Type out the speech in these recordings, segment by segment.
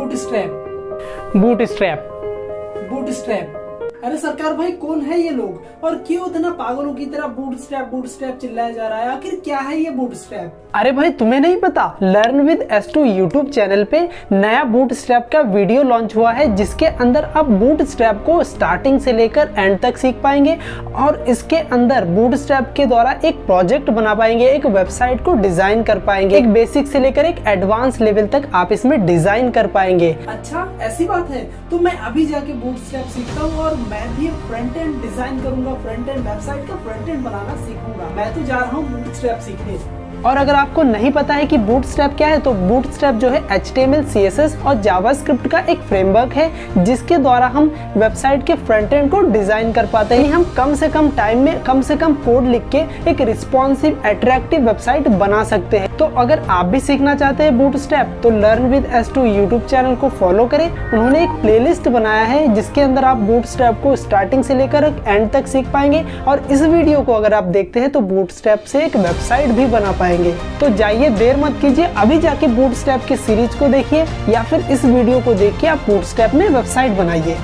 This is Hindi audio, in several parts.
Bootstrap bootstrap. बूटस्ट्रैप। अरे सरकार भाई कौन है ये लोग और क्यों इतना पागलों की तरह बूटस्ट्रैप बूटस्ट्रैप चिल्लाया जा रहा है? आखिर क्या है ये बूटस्ट्रैप? अरे भाई तुम्हें नहीं पता, learn with S2 YouTube channel पे नया बूटस्ट्रैप का वीडियो लॉन्च हुआ है जिसके अंदर आप बूटस्ट्रैप को स्टार्टिंग से लेकर एंड तक सीख पाएंगे और इसके अंदर बूटस्ट्रैप के द्वारा एक प्रोजेक्ट बना पाएंगे, एक वेबसाइट को डिजाइन कर पाएंगे, एक बेसिक से लेकर एक एडवांस लेवल तक आप इसमें डिजाइन कर पाएंगे। अच्छा ऐसी बात है, तो मैं अभी जाके बूटस्ट्रैप सीखता हूँ और मैं भी फ्रंट एंड डिजाइन करूंगा, फ्रंट एंड वेबसाइट का फ्रंट एंड बनाना सीखूंगा। मैं तो जा रहा हूँ बूटस्ट्रैप सीखने। और अगर आपको नहीं पता है कि बूटस्ट्रैप क्या है तो बूटस्ट्रैप जो है HTML, CSS और जावास्क्रिप्ट का एक फ्रेमवर्क है जिसके द्वारा हम वेबसाइट के फ्रंट एंड को डिजाइन कर पाते हैं। हम कम से कम टाइम में कम से कम कोड लिख के एक रिस्पॉन्सिव अट्रैक्टिव वेबसाइट बना सकते हैं। तो अगर आप भी सीखना चाहते हैं बूटस्ट्रैप तो learn with S2 YouTube channel को फॉलो करें। उन्होंने एक प्लेलिस्ट बनाया है जिसके अंदर आप बूटस्ट्रैप को स्टार्टिंग से लेकर एंड तक सीख पाएंगे और इस वीडियो को अगर आप देखते हैं तो बूटस्ट्रैप से एक वेबसाइट भी बना पाएंगे। तो जाइए, देर मत कीजिए, अभी जाके बूटस्ट्रैप की सीरीज को देखिए या फिर इस वीडियो को देख के आप बूटस्ट्रैप में वेबसाइट बनाइए।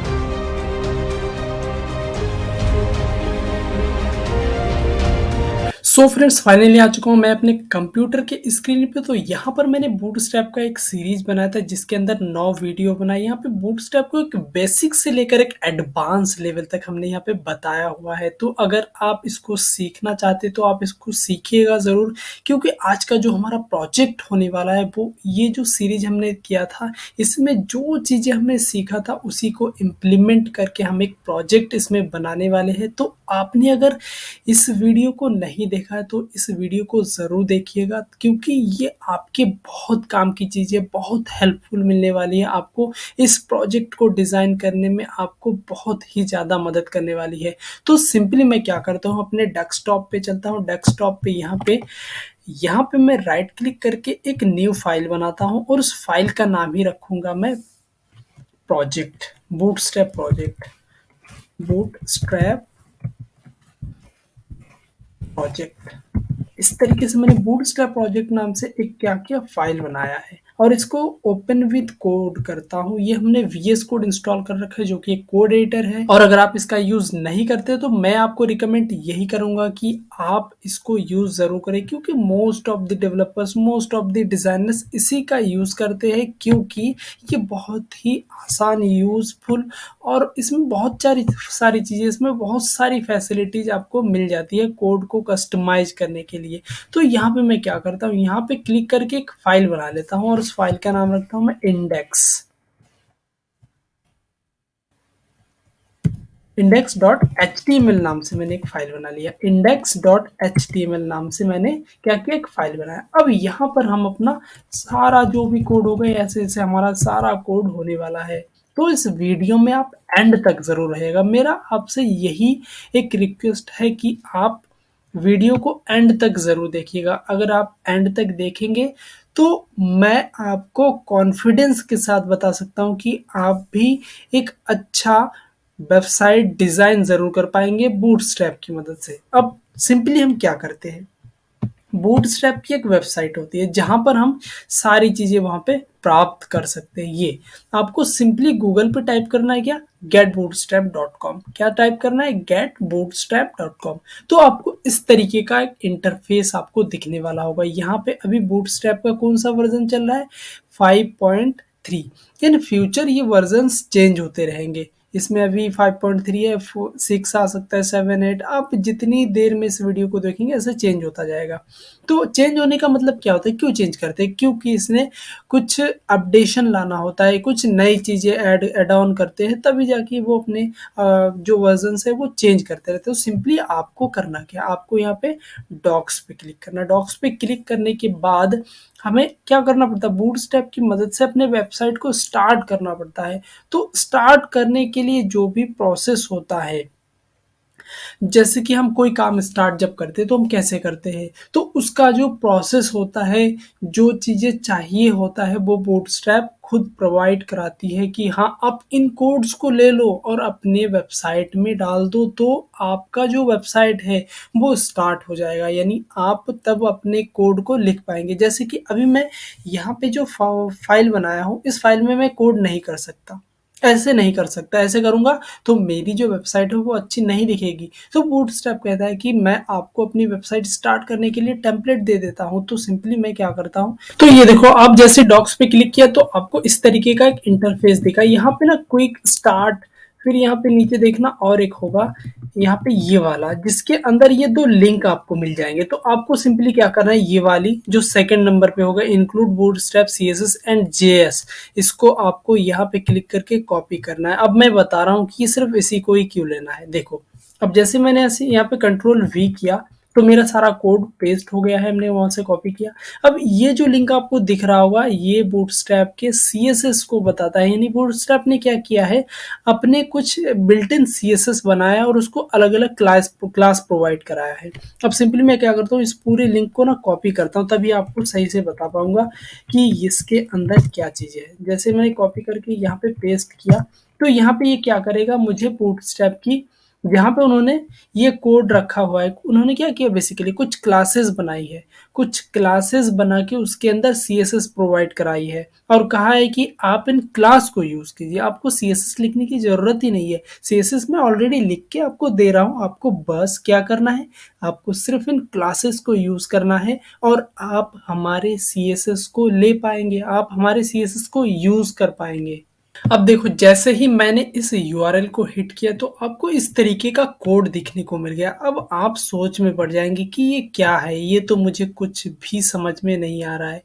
सो फ्रेंड्स फाइनली आ चुका हूँ मैं अपने कंप्यूटर के स्क्रीन पे। तो यहाँ पर मैंने बूटस्ट्रैप का एक सीरीज बनाया था जिसके अंदर 9 वीडियो बनाई। यहाँ पे बूटस्ट्रैप को एक बेसिक से लेकर एक एडवांस लेवल तक हमने यहाँ पे बताया हुआ है। तो अगर आप इसको सीखना चाहते तो आप इसको सीखिएगा ज़रूर, क्योंकि आज का जो हमारा प्रोजेक्ट होने वाला है वो ये जो सीरीज हमने किया था इसमें जो चीज़ें हमने सीखा था उसी को इम्प्लीमेंट करके हम एक प्रोजेक्ट इसमें बनाने वाले हैं। तो आपने अगर इस वीडियो को नहीं देखा है तो इस वीडियो को ज़रूर देखिएगा, क्योंकि ये आपके बहुत काम की चीज़ें, बहुत हेल्पफुल मिलने वाली है। आपको इस प्रोजेक्ट को डिज़ाइन करने में आपको बहुत ही ज़्यादा मदद करने वाली है। तो सिंपली मैं क्या करता हूँ, अपने डेस्कटॉप पे चलता हूँ। डेस्कटॉप पे यहाँ पे मैं राइट क्लिक करके एक न्यू फाइल बनाता हूँ और उस फाइल का नाम ही रखूँगा मैं project, bootstrap project, bootstrap project. इस तरीके से मैंने बूटस्ट्रैप प्रोजेक्ट नाम से एक क्या किया फाइल बनाया है और इसको ओपन विद कोड करता हूँ। ये हमने VS कोड इंस्टॉल कर रखा है जो कि एक कोड एडिटर है। और अगर आप इसका यूज नहीं करते तो मैं आपको रिकमेंड यही करूंगा कि आप इसको यूज जरूर करें, क्योंकि most of the developers, most of the designers इसी का यूज करते हैं, क्योंकि ये बहुत ही आसान, यूजफुल और इसमें बहुत सारी चीजें, इसमें बहुत सारी फैसिलिटीज आपको मिल जाती है कोड को कस्टमाइज करने के लिए। तो यहाँ पे मैं क्या करता हूँ, यहाँ पे क्लिक करके एक फाइल बना लेता हूँ और उस फाइल का नाम रखता हूँ मैं index.html नाम से मैंने एक फाइल बना लिया। index.html नाम से मैंने क्या किया, एक फाइल बनाया। अब यहाँ पर हम अपना सारा जो भी कोड होगा ऐसे ऐसे हमारा सारा कोड होने वाला है। तो इस वीडियो में आप एंड तक जरूर रहेगा। मेरा आपसे यही एक रिक्वेस्ट है कि आप वीडियो को एंड तक जरूर देखिएगा। अगर आप एंड तक देखेंगे तो मैं आपको कॉन्फिडेंस के साथ बता सकता हूं कि आप भी एक अच्छा वेबसाइट डिजाइन जरूर कर पाएंगे बूटस्ट्रैप की मदद से। अब सिंपली हम क्या करते हैं, बूटस्ट्रैप की एक वेबसाइट होती है जहां पर हम सारी चीजें वहां पे प्राप्त कर सकते हैं। ये आपको सिंपली गूगल पे टाइप करना है, क्या, getbootstrap.com। क्या टाइप करना है, getbootstrap.com। तो आपको इस तरीके का एक इंटरफेस आपको दिखने वाला होगा। यहाँ पे अभी बूटस्ट्रैप का कौन सा वर्जन चल रहा है, 5.3। इन फ्यूचर ये वर्जन्स चेंज होते रहेंगे। इसमें अभी 5.3 है, 6 आ सकता है, 7, 8। आप जितनी देर में इस वीडियो को देखेंगे ऐसे चेंज होता जाएगा। तो चेंज होने का मतलब क्या होता है, क्यों चेंज करते हैं, क्योंकि इसने कुछ अपडेशन लाना होता है, कुछ नई चीज़ें ऐड ऑन करते हैं, तभी जाके वो अपने जो वर्जन है वो चेंज करते रहते हैं। तो सिंपली आपको करना क्या, आपको यहाँ पे डॉक्स पे क्लिक करना। डॉक्स पे क्लिक करने के बाद हमें क्या करना पड़ता है, बूटस्ट्रैप की मदद से अपने वेबसाइट को स्टार्ट करना पड़ता है। तो स्टार्ट करने के लिए जो भी प्रोसेस होता है, जैसे कि हम कोई काम स्टार्ट जब करते हैं तो हम कैसे करते हैं, तो उसका जो प्रोसेस होता है, जो चीज़ें चाहिए होता है वो बूटस्ट्रैप खुद प्रोवाइड कराती है कि हाँ, आप इन कोड्स को ले लो और अपने वेबसाइट में डाल दो, तो आपका जो वेबसाइट है वो स्टार्ट हो जाएगा, यानी आप तब अपने कोड को लिख पाएंगे। जैसे कि अभी मैं यहाँ पे जो फाइल बनाया हूँ, इस फाइल में मैं कोड नहीं कर सकता, ऐसे नहीं कर सकता, ऐसे करूँगा तो मेरी जो वेबसाइट है वो अच्छी नहीं दिखेगी। तो बूटस्ट्रैप कहता है कि मैं आपको अपनी वेबसाइट स्टार्ट करने के लिए टेम्पलेट दे देता हूँ। तो सिंपली मैं क्या करता हूँ, तो ये देखो, आप जैसे डॉक्स पे क्लिक किया तो आपको इस तरीके का एक इंटरफेस दिखा। यहाँ पे ना क्विक स्टार्ट, फिर यहाँ पे नीचे देखना और एक होगा यहाँ पे ये वाला, जिसके अंदर ये 2 लिंक आपको मिल जाएंगे। तो आपको सिंपली क्या करना है, ये वाली जो सेकंड नंबर पे होगा, include bootstrap CSS and JS, इसको आपको यहाँ पे क्लिक करके कॉपी करना है। अब मैं बता रहा हूँ कि सिर्फ इसी को ही क्यों लेना है। देखो, अब जैसे मैंने ऐसे यहाँ पे कंट्रोल वी किया तो मेरा सारा कोड पेस्ट हो गया है, हमने वहां से कॉपी किया। अब ये जो लिंक आपको दिख रहा होगा, ये बूटस्ट्रैप के सीएसएस को बताता है, यानी बूटस्ट्रैप ने क्या किया है, अपने कुछ बिल्ट इन सीएसएस बनाया और उसको अलग अलग क्लास प्रोवाइड कराया है। अब सिंपली मैं क्या करता हूँ, इस पूरे लिंक को ना कॉपी करता हूँ, तभी आपको सही से बता पाऊंगा कि इसके अंदर क्या चीज़ें है। जैसे मैंने कॉपी करके यहाँ पे पेस्ट किया, तो यहाँ पे ये क्या करेगा, मुझे बूटस्ट्रैप की जहाँ पे उन्होंने ये कोड रखा हुआ है, उन्होंने क्या किया, बेसिकली कुछ क्लासेस बनाई है, कुछ क्लासेस बना के उसके अंदर सीएसएस प्रोवाइड कराई है और कहा है कि आप इन क्लास को यूज कीजिए, आपको सीएसएस लिखने की जरूरत ही नहीं है, सीएसएस मैं ऑलरेडी लिख के आपको दे रहा हूँ, आपको बस क्या करना है, आपको सिर्फ इन क्लासेस को यूज करना है और आप हमारे सीएसएस को ले पाएंगे, आप हमारे सीएसएस को यूज कर पाएंगे। अब देखो, जैसे ही मैंने इस यूआरएल को हिट किया तो आपको इस तरीके का कोड दिखने को मिल गया। अब आप सोच में पड़ जाएंगे कि ये क्या है, ये तो मुझे कुछ भी समझ में नहीं आ रहा है।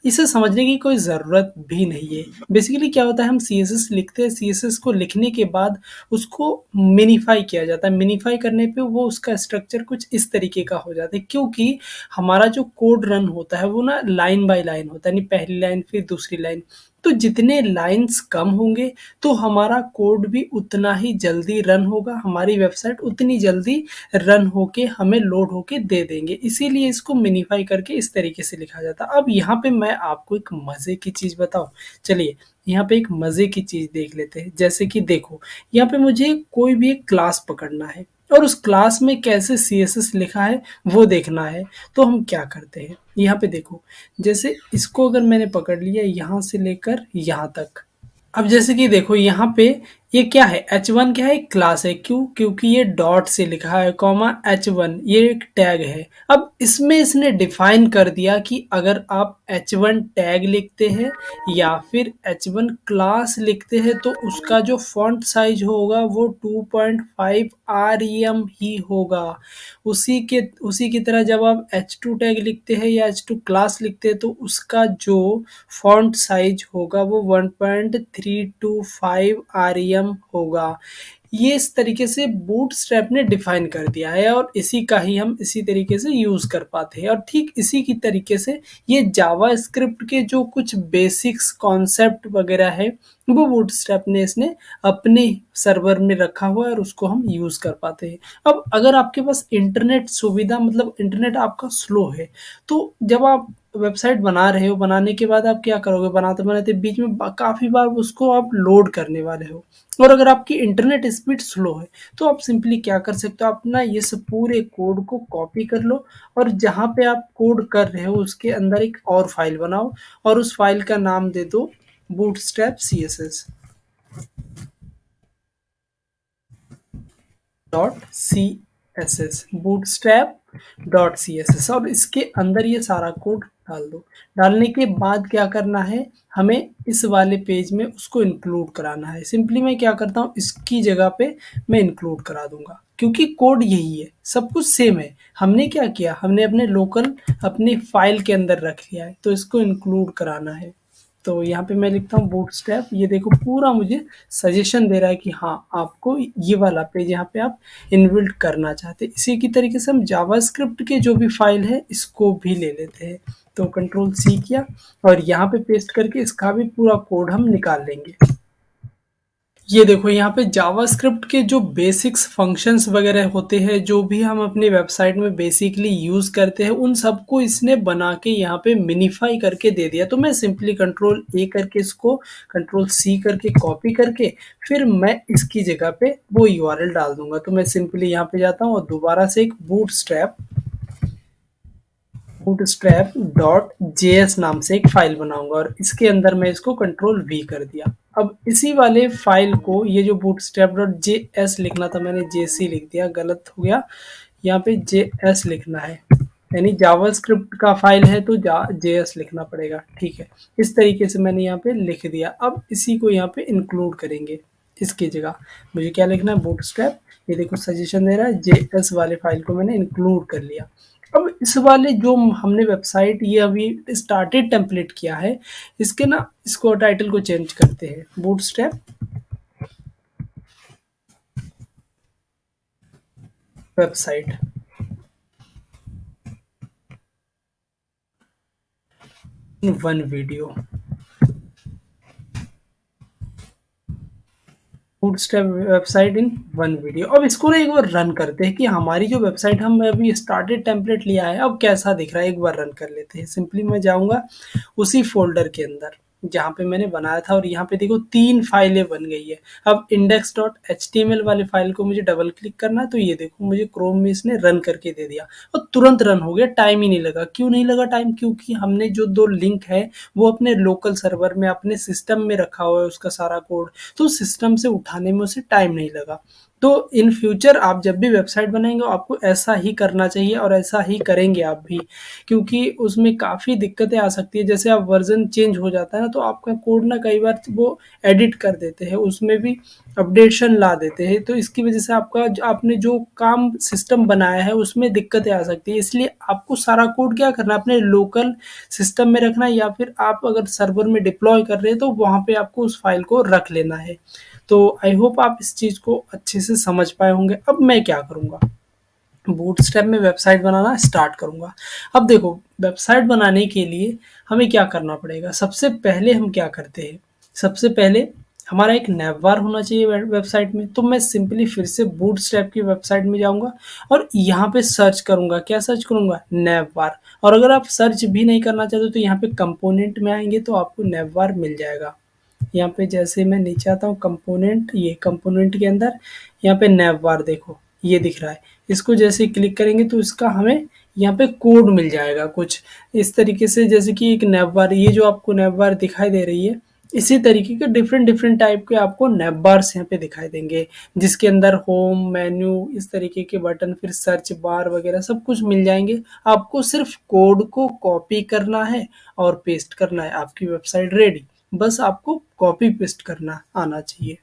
इसे समझने की कोई ज़रूरत भी नहीं है। बेसिकली क्या होता है, हम सीएसएस लिखते हैं, सीएसएस को लिखने के बाद उसको मिनीफाई किया जाता है, मिनीफाई करने पे वो उसका स्ट्रक्चर कुछ इस तरीके का हो जाता है, क्योंकि हमारा जो कोड रन होता है वो ना लाइन बाय लाइन होता है, यानी पहली लाइन फिर दूसरी लाइन। तो जितने लाइन्स कम होंगे तो हमारा कोड भी उतना ही जल्दी रन होगा, हमारी वेबसाइट उतनी जल्दी रन होके हमें लोड होके दे देंगे, इसीलिए इसको मिनीफाई करके इस तरीके से लिखा जाता है। अब यहाँ पे मैं आपको एक मज़े की चीज़ बताऊँ, चलिए यहाँ पे एक मज़े की चीज़ देख लेते हैं। जैसे कि देखो, यहाँ पे मुझे कोई भी एक क्लास पकड़ना है और उस क्लास में कैसे सीएसएस लिखा है वो देखना है। तो हम क्या करते हैं, यहाँ पे देखो, जैसे इसको अगर मैंने पकड़ लिया यहाँ से लेकर यहाँ तक, अब जैसे कि देखो यहाँ पे ये क्या है, h1 क्या है, क्लास है, क्यों, क्योंकि ये डॉट से लिखा है, कॉमा h1 ये एक टैग है। अब इसमें इसने डिफाइन कर दिया कि अगर आप h1 टैग लिखते हैं या फिर h1 क्लास लिखते हैं तो उसका जो फॉन्ट साइज होगा वो 2.5 rem ही होगा। उसी की तरह जब आप h2 टैग लिखते हैं या h2 क्लास लिखते हैं तो उसका जो फॉन्ट साइज होगा वो 1.325 rem होगा। ये इस तरीके से बूटस्ट्रैप ने डिफाइन कर दिया है और इसी का ही हम इसी तरीके से यूज कर पाते हैं। और ठीक इसी की तरीके से ये जावास्क्रिप्ट के जो कुछ बेसिक्स कॉन्सेप्ट वगैरह है वो बूटस्ट्रैप ने इसने अपने सर्वर में रखा हुआ है और उसको हम यूज कर पाते हैं। अब अगर आपके पास इंटरनेट सुविधा, मतलब इंटरनेट आपका स्लो है, तो जब आप वेबसाइट बना रहे हो, बनाने के बाद आप क्या करोगे, बनाते बनाते बीच में काफ़ी बार उसको आप लोड करने वाले हो, और अगर आपकी इंटरनेट स्पीड स्लो है तो आप सिंपली क्या कर सकते हो, अपना ये सब पूरे कोड को कॉपी कर लो और जहाँ पे आप कोड कर रहे हो उसके अंदर एक और फाइल बनाओ और उस फाइल का नाम दे दो बूटस्ट्रैप सीएसएस .css bootstrap.css और इसके अंदर ये सारा कोड डाल दो। डालने के बाद क्या करना है, हमें इस वाले पेज में उसको इंक्लूड कराना है। सिंपली मैं क्या करता हूँ, इसकी जगह पे मैं इंक्लूड करा दूंगा, क्योंकि कोड यही है, सब कुछ सेम है। हमने क्या किया, हमने अपने लोकल अपनी फाइल के अंदर रख लिया है, तो इसको इंक्लूड कराना है। तो यहाँ पे मैं लिखता हूँ बूटस्ट्रैप, ये देखो पूरा मुझे सजेशन दे रहा है कि हाँ आपको ये वाला पेज यहाँ पे आप इनबिल्ट करना चाहते हैं। इसी की तरीके से हम जावास्क्रिप्ट के जो भी फाइल है इसको भी ले लेते हैं। तो कंट्रोल सी किया और यहाँ पे पेस्ट करके इसका भी पूरा कोड हम निकाल लेंगे। ये देखो यहाँ पे जावास्क्रिप्ट के जो बेसिक्स फंक्शंस वगैरह होते हैं, जो भी हम अपनी वेबसाइट में बेसिकली यूज़ करते हैं, उन सबको इसने बना के यहाँ पे मिनिफाई करके दे दिया। तो मैं सिंपली कंट्रोल ए करके इसको कंट्रोल सी करके कॉपी करके फिर मैं इसकी जगह पे वो यूआरएल डाल दूंगा। तो मैं सिंपली यहाँ पे जाता हूँ और दोबारा से एक bootstrap.js नाम से एक फाइल बनाऊंगा और इसके अंदर मैं इसको कंट्रोल वी कर दिया। अब इसी वाले फाइल को, ये जो bootstrap.js लिखना था मैंने jc लिख दिया, गलत हो गया, यहाँ पे js लिखना है, यानी जावास्क्रिप्ट का फाइल है तो js लिखना पड़ेगा। ठीक है, इस तरीके से मैंने यहाँ पे लिख दिया। अब इसी को यहाँ पे इंक्लूड करेंगे, इसकी जगह मुझे क्या लिखना है, बूटस्ट्रैप, ये देखो सजेशन दे रहा है, जेएस वाले फाइल को मैंने इंक्लूड कर लिया। अब इस वाले जो हमने वेबसाइट ये अभी स्टार्टेड टेम्पलेट किया है, इसके ना इसको टाइटल को चेंज करते हैं, bootstrap website, one video, bootstrap website in one video. अब इसको ना एक बार रन करते हैं कि हमारी जो वेबसाइट हम अभी स्टार्टेड टेम्पलेट लिया है अब कैसा दिख रहा है, एक बार रन कर लेते हैं। सिंपली मैं जाऊंगा उसी फोल्डर के अंदर जहाँ पे मैंने बनाया था और यहाँ पे देखो 3 फाइलें बन गई है। अब index.html वाले फाइल को मुझे डबल क्लिक करना है, तो ये देखो मुझे क्रोम में इसने रन करके दे दिया और तुरंत रन हो गया, टाइम ही नहीं लगा। क्यों नहीं लगा टाइम? क्योंकि हमने जो 2 लिंक है वो अपने लोकल सर्वर में अपने सिस्टम में रखा हुआ है उसका सारा कोड, तो सिस्टम से उठाने में उसे टाइम नहीं लगा। तो इन फ्यूचर आप जब भी वेबसाइट बनाएंगे आपको ऐसा ही करना चाहिए और ऐसा ही करेंगे आप भी, क्योंकि उसमें काफ़ी दिक्कतें आ सकती है। जैसे आप वर्जन चेंज हो जाता है ना, तो आपका कोड ना कई बार वो एडिट कर देते हैं, उसमें भी अपडेशन ला देते हैं, तो इसकी वजह से आपका आपने जो काम सिस्टम बनाया है उसमें दिक्कतें आ सकती है। इसलिए आपको सारा कोड क्या करना है, अपने लोकल सिस्टम में रखना है, या फिर आप अगर सर्वर में डिप्लॉय कर रहे हैं तो वहाँ पे आपको उस फाइल को रख लेना है। तो आई होप आप इस चीज़ को अच्छे से समझ पाए होंगे। अब मैं क्या करूँगा, बूटस्ट्रैप में वेबसाइट बनाना स्टार्ट करूँगा। अब देखो वेबसाइट बनाने के लिए हमें क्या करना पड़ेगा, सबसे पहले हम क्या करते हैं, सबसे पहले हमारा एक नैवबार होना चाहिए वेबसाइट में। तो मैं सिंपली फिर से बूटस्ट्रैप की वेबसाइट में जाऊँगा और यहाँ पे सर्च करूँगा, क्या सर्च करूँगा, नैवबार। और अगर आप सर्च भी नहीं करना चाहते तो यहाँ पे कंपोनेंट में आएंगे तो आपको नैवबार मिल जाएगा। यहाँ पे जैसे मैं नीचे आता हूँ कंपोनेंट, ये कंपोनेंट के अंदर यहाँ पे नैवबार देखो ये दिख रहा है, इसको जैसे क्लिक करेंगे तो इसका हमें यहाँ पे कोड मिल जाएगा कुछ इस तरीके से, जैसे कि एक नैवबार, ये जो आपको नैवबार दिखाई दे रही है, इसी तरीके के डिफरेंट डिफरेंट टाइप के आपको नैवबार्स यहाँ पे दिखाई देंगे, जिसके अंदर होम, मेन्यू, इस तरीके के बटन, फिर सर्च बार वगैरह सब कुछ मिल जाएंगे। आपको सिर्फ कोड को कॉपी करना है और पेस्ट करना है, आपकी वेबसाइट रेडी। बस आपको कॉपी पेस्ट करना आना चाहिए।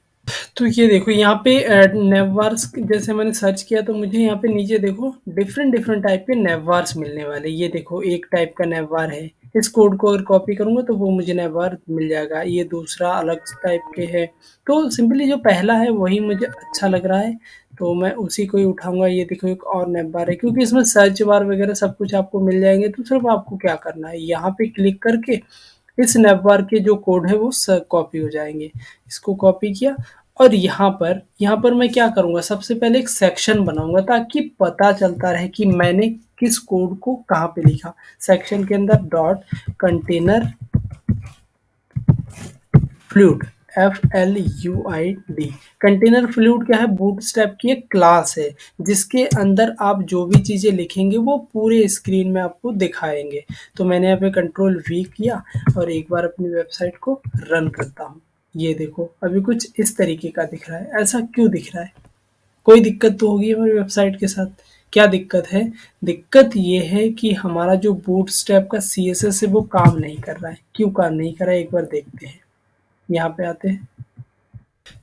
तो ये देखो यहाँ पे नैवबार्स जैसे मैंने सर्च किया तो मुझे यहाँ पे नीचे देखो डिफरेंट डिफरेंट टाइप के नैवबार्स मिलने वाले। ये देखो एक टाइप का नैवबार है, इस कोड को अगर कॉपी करूँगा तो वो मुझे नैवबार मिल जाएगा। ये दूसरा अलग टाइप के है, तो सिंपली जो पहला है वही मुझे अच्छा लग रहा है तो मैं उसी को ही उठाऊंगा। ये देखो एक और नैवबार है, क्योंकि इसमें सर्च बार वगैरह सब कुछ आपको मिल जाएंगे। तो सिर्फ आपको क्या करना है, यहाँ पे क्लिक करके इस नैवबार के जो कोड है वो कॉपी हो जाएंगे। इसको कॉपी किया और यहाँ पर मैं क्या करूँगा, सबसे पहले एक सेक्शन बनाऊँगा ताकि पता चलता रहे कि मैंने किस कोड को कहाँ पे लिखा। सेक्शन के अंदर dot container fluid, FLUID। Container fluid क्या है, बूटस्ट्रैप की एक क्लास है जिसके अंदर आप जो भी चीज़ें लिखेंगे वो पूरे स्क्रीन में आपको दिखाएंगे। तो मैंने यहाँ पे कंट्रोल V किया और एक बार अपनी वेबसाइट को रन करता हूँ। ये देखो अभी कुछ इस तरीके का दिख रहा है। ऐसा क्यों दिख रहा है? कोई दिक्कत तो होगी हमारी वेबसाइट के साथ। क्या दिक्कत है? दिक्कत ये है कि हमारा जो बूटस्ट्रैप का CSS है वो काम नहीं कर रहा है। क्यों काम नहीं कर रहा है, एक बार देखते हैं। यहाँ पे आते हैं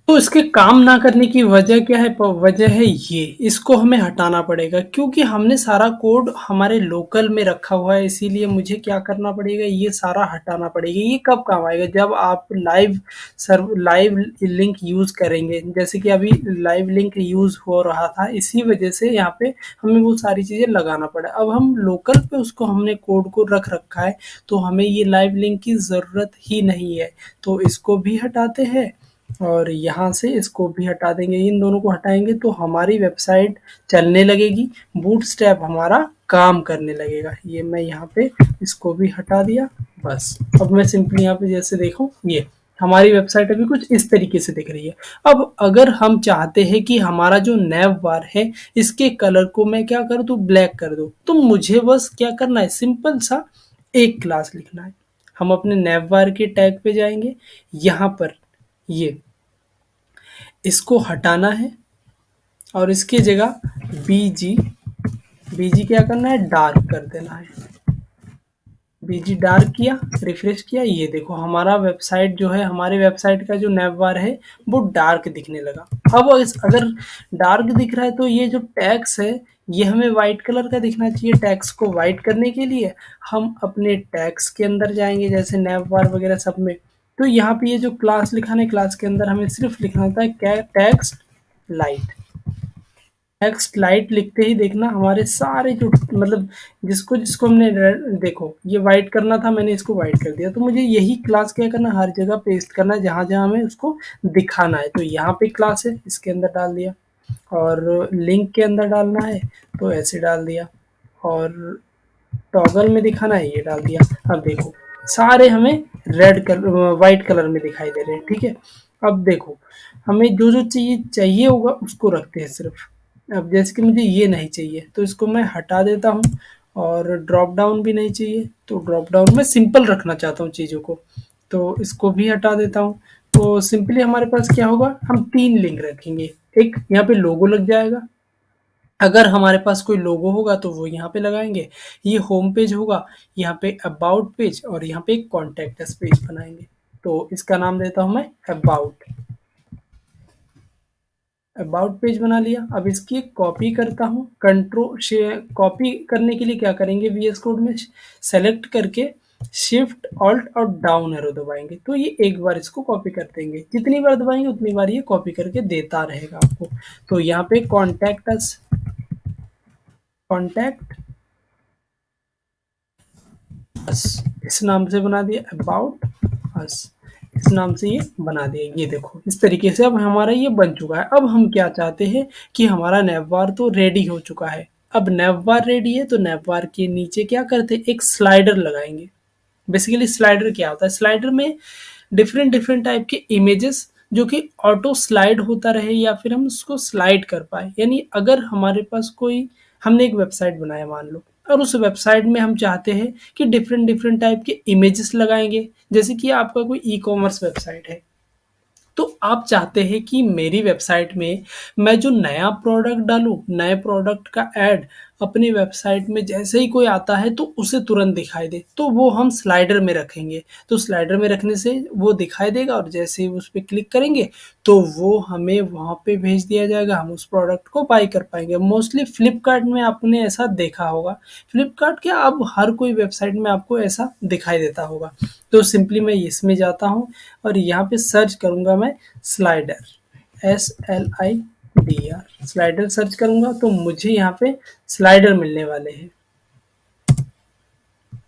तो इसके काम ना करने की वजह क्या है? वजह है ये, इसको हमें हटाना पड़ेगा क्योंकि हमने सारा कोड हमारे लोकल में रखा हुआ है। इसीलिए मुझे क्या करना पड़ेगा, ये सारा हटाना पड़ेगा। ये कब काम आएगा, जब आप लाइव लिंक यूज करेंगे। जैसे कि अभी लाइव लिंक यूज हो रहा था, इसी वजह से यहाँ पे हमें वो सारी चीजें लगाना पड़ा। अब हम लोकल पे उसको हमने कोड को रख रखा है तो हमें ये लाइव लिंक की जरूरत ही नहीं है। तो इसको भी हटाते हैं और यहाँ से इसको भी हटा देंगे, इन दोनों को हटाएंगे तो हमारी वेबसाइट चलने लगेगी, बूटस्ट्रैप हमारा काम करने लगेगा। ये मैं यहाँ पे इसको भी हटा दिया, बस। अब मैं सिंपली यहाँ पे जैसे देखूँ, ये हमारी वेबसाइट अभी कुछ इस तरीके से दिख रही है। अब अगर हम चाहते हैं कि हमारा जो नैव बार है इसके कलर को मैं क्या कर दूँ, ब्लैक कर दूँ, तो मुझे बस क्या करना है, सिंपल सा एक क्लास लिखना है। हम अपने नैव बार के टैग पे जाएंगे, यहाँ पर ये इसको हटाना है और इसकी जगह बीजी बीजी क्या करना है, डार्क कर देना है। बीजी डार्क किया, रिफ्रेश किया, ये देखो हमारा वेबसाइट जो है, हमारे वेबसाइट का जो नैव बार है वो डार्क दिखने लगा। अब अगर डार्क दिख रहा है तो ये जो टैग्स है ये हमें वाइट कलर का दिखना चाहिए। टैग्स को वाइट करने के लिए हम अपने टैग्स के अंदर जाएंगे, जैसे नैव बार वगैरह सब में। तो यहाँ पे ये जो क्लास लिखा है, क्लास के अंदर हमें सिर्फ लिखना होता है टैग्स लाइट। टेक्स्ट लाइट लिखते ही देखना हमारे सारे जो मतलब जिसको जिसको हमने देखो ये वाइट करना था, मैंने इसको वाइट कर दिया। तो मुझे यही क्लास क्या करना, हर जगह पेस्ट करना है जहाँ जहाँ हमें उसको दिखाना है। तो यहाँ पे क्लास है, इसके अंदर डाल दिया, और लिंक के अंदर डालना है तो ऐसे डाल दिया, और टॉगल में दिखाना है ये डाल दिया। अब देखो सारे हमें रेड कलर वाइट कलर में दिखाई दे रहे हैं, ठीक है। अब देखो हमें जो जो चाहिए होगा उसको रखते हैं सिर्फ। अब जैसे कि मुझे ये नहीं चाहिए तो इसको मैं हटा देता हूँ, और ड्रॉप डाउन भी नहीं चाहिए तो ड्रॉप डाउन में सिंपल रखना चाहता हूँ चीज़ों को, तो इसको भी हटा देता हूँ। तो सिंपली हमारे पास क्या होगा, हम 3 लिंक रखेंगे। एक यहाँ पे लोगो लग जाएगा, अगर हमारे पास कोई लोगो होगा तो वो यहाँ पे लगाएंगे। ये होम पेज होगा, यहाँ पे अबाउट पेज, और यहाँ पे एक कॉन्टैक्ट अस पेज बनाएंगे। तो इसका नाम देता हूँ मैं अबाउट पेज बना लिया। अब इसकी एक कॉपी करता हूँ, कॉपी करने के लिए क्या करेंगे, वीएस कोड में सेलेक्ट करके शिफ्ट ऑल्ट और डाउन एरो दबाएंगे तो ये एक बार इसको कॉपी कर देंगे। जितनी बार दबाएंगे उतनी बार ये कॉपी करके देता रहेगा आपको। तो यहाँ पे कॉन्टैक्ट अस इस नाम से बना दिया, अबाउट अस इस नाम से ये बना दिया। ये देखो इस तरीके से अब हमारा ये बन चुका है। अब हम क्या चाहते हैं कि हमारा नैवबार तो रेडी हो चुका है। अब नैवबार रेडी है तो नैवबार के नीचे क्या करते हैं, एक स्लाइडर लगाएंगे। बेसिकली स्लाइडर क्या होता है, स्लाइडर में डिफरेंट डिफरेंट टाइप के इमेजेस जो कि ऑटो स्लाइड होता रहे या फिर हम उसको स्लाइड कर पाए। यानी अगर हमारे पास कोई, हमने एक वेबसाइट बनाया मान लो, और उस वेबसाइट में हम चाहते हैं कि डिफरेंट डिफरेंट टाइप के इमेजेस लगाएंगे। जैसे कि आपका कोई ई कॉमर्स वेबसाइट है, तो आप चाहते हैं कि मेरी वेबसाइट में मैं जो नया प्रोडक्ट डालूं, नए प्रोडक्ट का ऐड अपनी वेबसाइट में जैसे ही कोई आता है तो उसे तुरंत दिखाई दे, तो वो हम स्लाइडर में रखेंगे। तो स्लाइडर में रखने से वो दिखाई देगा, और जैसे ही उस पर क्लिक करेंगे तो वो हमें वहाँ पे भेज दिया जाएगा, हम उस प्रोडक्ट को बाई कर पाएंगे। मोस्टली फ्लिपकार्ट में आपने ऐसा देखा होगा, फ्लिपकार्ट क्या अब हर कोई वेबसाइट में आपको ऐसा दिखाई देता होगा। तो सिंपली मैं इसमें जाता हूँ और यहाँ पे सर्च करूँगा मैं स्लाइडर, SLIDR स्लाइडर सर्च करूँगा तो मुझे यहाँ पे स्लाइडर मिलने वाले हैं।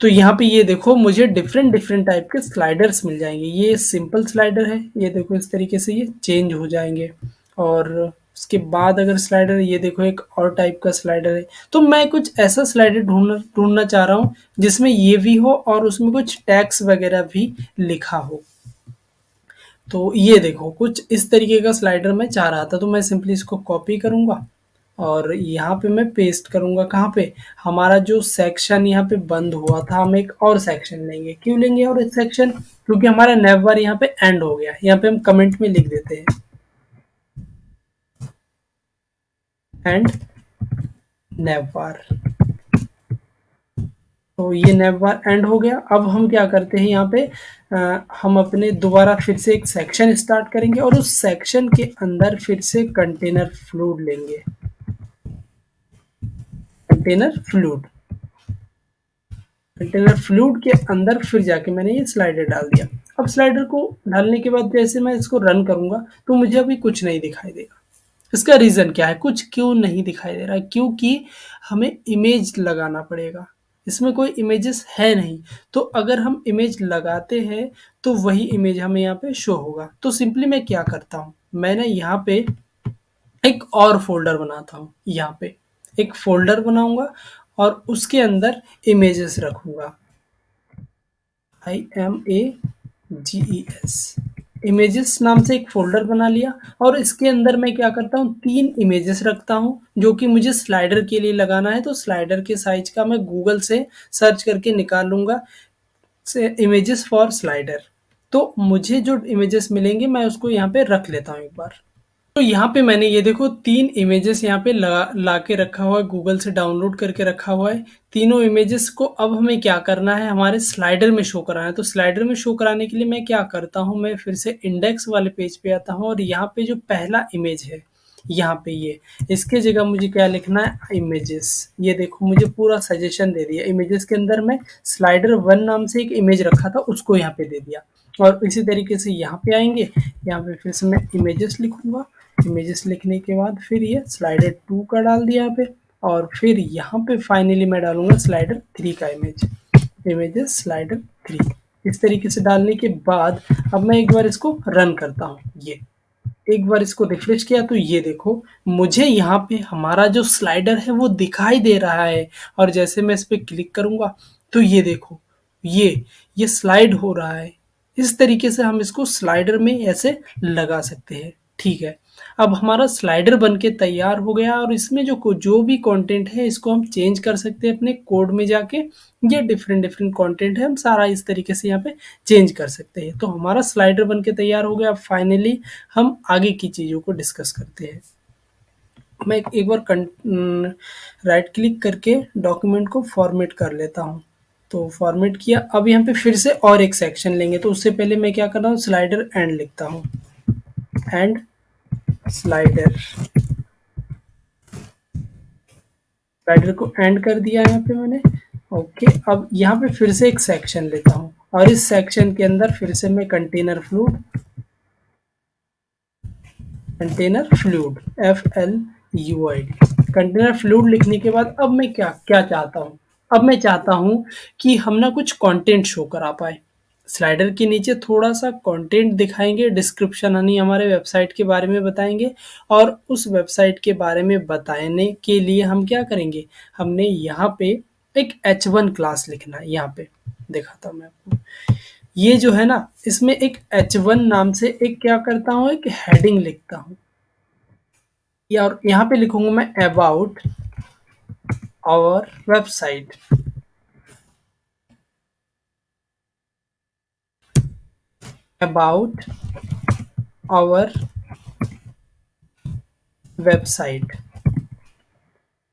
तो यहाँ पे ये देखो मुझे डिफरेंट डिफरेंट टाइप के स्लाइडर्स मिल जाएंगे। ये सिंपल स्लाइडर है, ये देखो इस तरीके से ये चेंज हो जाएंगे। और उसके बाद अगर स्लाइडर, ये देखो एक और टाइप का स्लाइडर है। तो मैं कुछ ऐसा स्लाइडर ढूंढना चाह रहा हूँ जिसमें ये भी हो और उसमें कुछ टैक्स वगैरह भी लिखा हो। तो ये देखो कुछ इस तरीके का स्लाइडर मैं चाह रहा था, तो मैं सिंपली इसको कॉपी करूँगा और यहाँ पे मैं पेस्ट करूँगा। कहाँ पे, हमारा जो सेक्शन यहाँ पे बंद हुआ था, हम एक और सेक्शन लेंगे। क्यों लेंगे और एक सेक्शन, क्योंकि हमारा नैवबार यहाँ पे एंड हो गया। यहाँ पे हम कमेंट में लिख देते हैं एंड नैवबार। तो ये नैवबार एंड हो गया। अब हम क्या करते हैं, यहाँ पे हम अपने दोबारा फिर से एक सेक्शन स्टार्ट करेंगे और उस सेक्शन के अंदर फिर से कंटेनर फ्लूड लेंगे। कंटेनर फ्लूड के अंदर फिर जाके मैंने ये स्लाइडर डाल दिया। अब स्लाइडर को डालने के बाद जैसे मैं इसको रन करूंगा तो मुझे अभी कुछ नहीं दिखाई देगा। इसका रीजन क्या है, कुछ क्यों नहीं दिखाई दे रहा है, क्योंकि हमें इमेज लगाना पड़ेगा। इसमें कोई इमेजेस है नहीं, तो अगर हम इमेज लगाते हैं तो वही इमेज हमें यहाँ पे शो होगा। तो सिंपली मैं क्या करता हूँ, मैंने यहाँ पे एक और फ़ोल्डर बनाता हूँ, यहाँ पे एक फ़ोल्डर बनाऊँगा और उसके अंदर इमेजेस रखूँगा, IMAGES, इमेजेस नाम से एक फ़ोल्डर बना लिया और इसके अंदर मैं क्या करता हूँ, 3 इमेजेस रखता हूँ जो कि मुझे स्लाइडर के लिए लगाना है। तो स्लाइडर के साइज़ का मैं गूगल से सर्च करके निकाल लूँगा से इमेजेस फॉर स्लाइडर। तो मुझे जो इमेजेस मिलेंगे मैं उसको यहाँ पे रख लेता हूँ एक बार। तो यहाँ पे मैंने ये देखो 3 इमेजेस यहाँ पे ला के रखा हुआ है, गूगल से डाउनलोड करके रखा हुआ है। तीनों इमेजेस को अब हमें क्या करना है, हमारे स्लाइडर में शो कराना है। तो स्लाइडर में शो कराने के लिए मैं क्या करता हूँ, मैं फिर से इंडेक्स वाले पेज पे आता हूँ और यहाँ पे जो पहला इमेज है, यहाँ पे ये इसके जगह मुझे क्या लिखना है, इमेजेस। ये देखो मुझे पूरा सजेशन दे दिया। इमेजेस के अंदर मैं स्लाइडर 1 नाम से एक इमेज रखा था, उसको यहाँ पे दे दिया। और इसी तरीके से यहाँ पे आएंगे, यहाँ पे फिर से मैं इमेजेस लिखूंगा। इमेजेस लिखने के बाद फिर ये स्लाइडर 2 का डाल दिया यहाँ पे और फिर यहाँ पे फाइनली मैं डालूंगा स्लाइडर 3 का इमेजेस स्लाइडर 3। इस तरीके से डालने के बाद अब मैं एक बार इसको रन करता हूँ। ये एक बार इसको रिफ्रेश किया तो ये देखो मुझे यहाँ पे हमारा जो स्लाइडर है वो दिखाई दे रहा है और जैसे मैं इस पे क्लिक करूंगा तो ये देखो ये स्लाइड हो रहा है। इस तरीके से हम इसको स्लाइडर में ऐसे लगा सकते हैं। ठीक है, अब हमारा स्लाइडर बनके तैयार हो गया और इसमें जो भी कंटेंट है इसको हम चेंज कर सकते हैं अपने कोड में जाके। ये डिफरेंट डिफरेंट कंटेंट है, हम सारा इस तरीके से यहाँ पे चेंज कर सकते हैं। तो हमारा स्लाइडर बनके तैयार हो गया। अब फाइनली हम आगे की चीज़ों को डिस्कस करते हैं। मैं एक बार राइट क्लिक करके डॉक्यूमेंट को फॉर्मेट कर लेता हूँ। तो फॉर्मेट किया, अब यहाँ पे फिर से और एक सेक्शन लेंगे। तो उससे पहले मैं क्या कर रहा हूँ, स्लाइडर एंड लिखता हूँ, एंड स्लाइडर को एंड कर दिया यहाँ पे मैंने। ओके, अब यहाँ पे फिर से एक सेक्शन लेता हूँ और इस सेक्शन के अंदर फिर से मैं container fluid FLUID container fluid लिखने के बाद अब मैं क्या चाहता हूँ, अब मैं चाहता हूँ कि हम ना कुछ कंटेंट शो करा पाए। स्लाइडर के नीचे थोड़ा सा कंटेंट दिखाएंगे, डिस्क्रिप्शन यानी हमारे वेबसाइट के बारे में बताएंगे और उस वेबसाइट के बारे में बताने के लिए हम क्या करेंगे, हमने यहाँ पे एक H1 क्लास लिखना है। यहाँ पे दिखाता हूँ मैं आपको, ये जो है ना इसमें एक H1 नाम से एक क्या करता हूँ, एक हेडिंग लिखता हूँ और यहाँ पे लिखूंगा मैं about our website. About our website.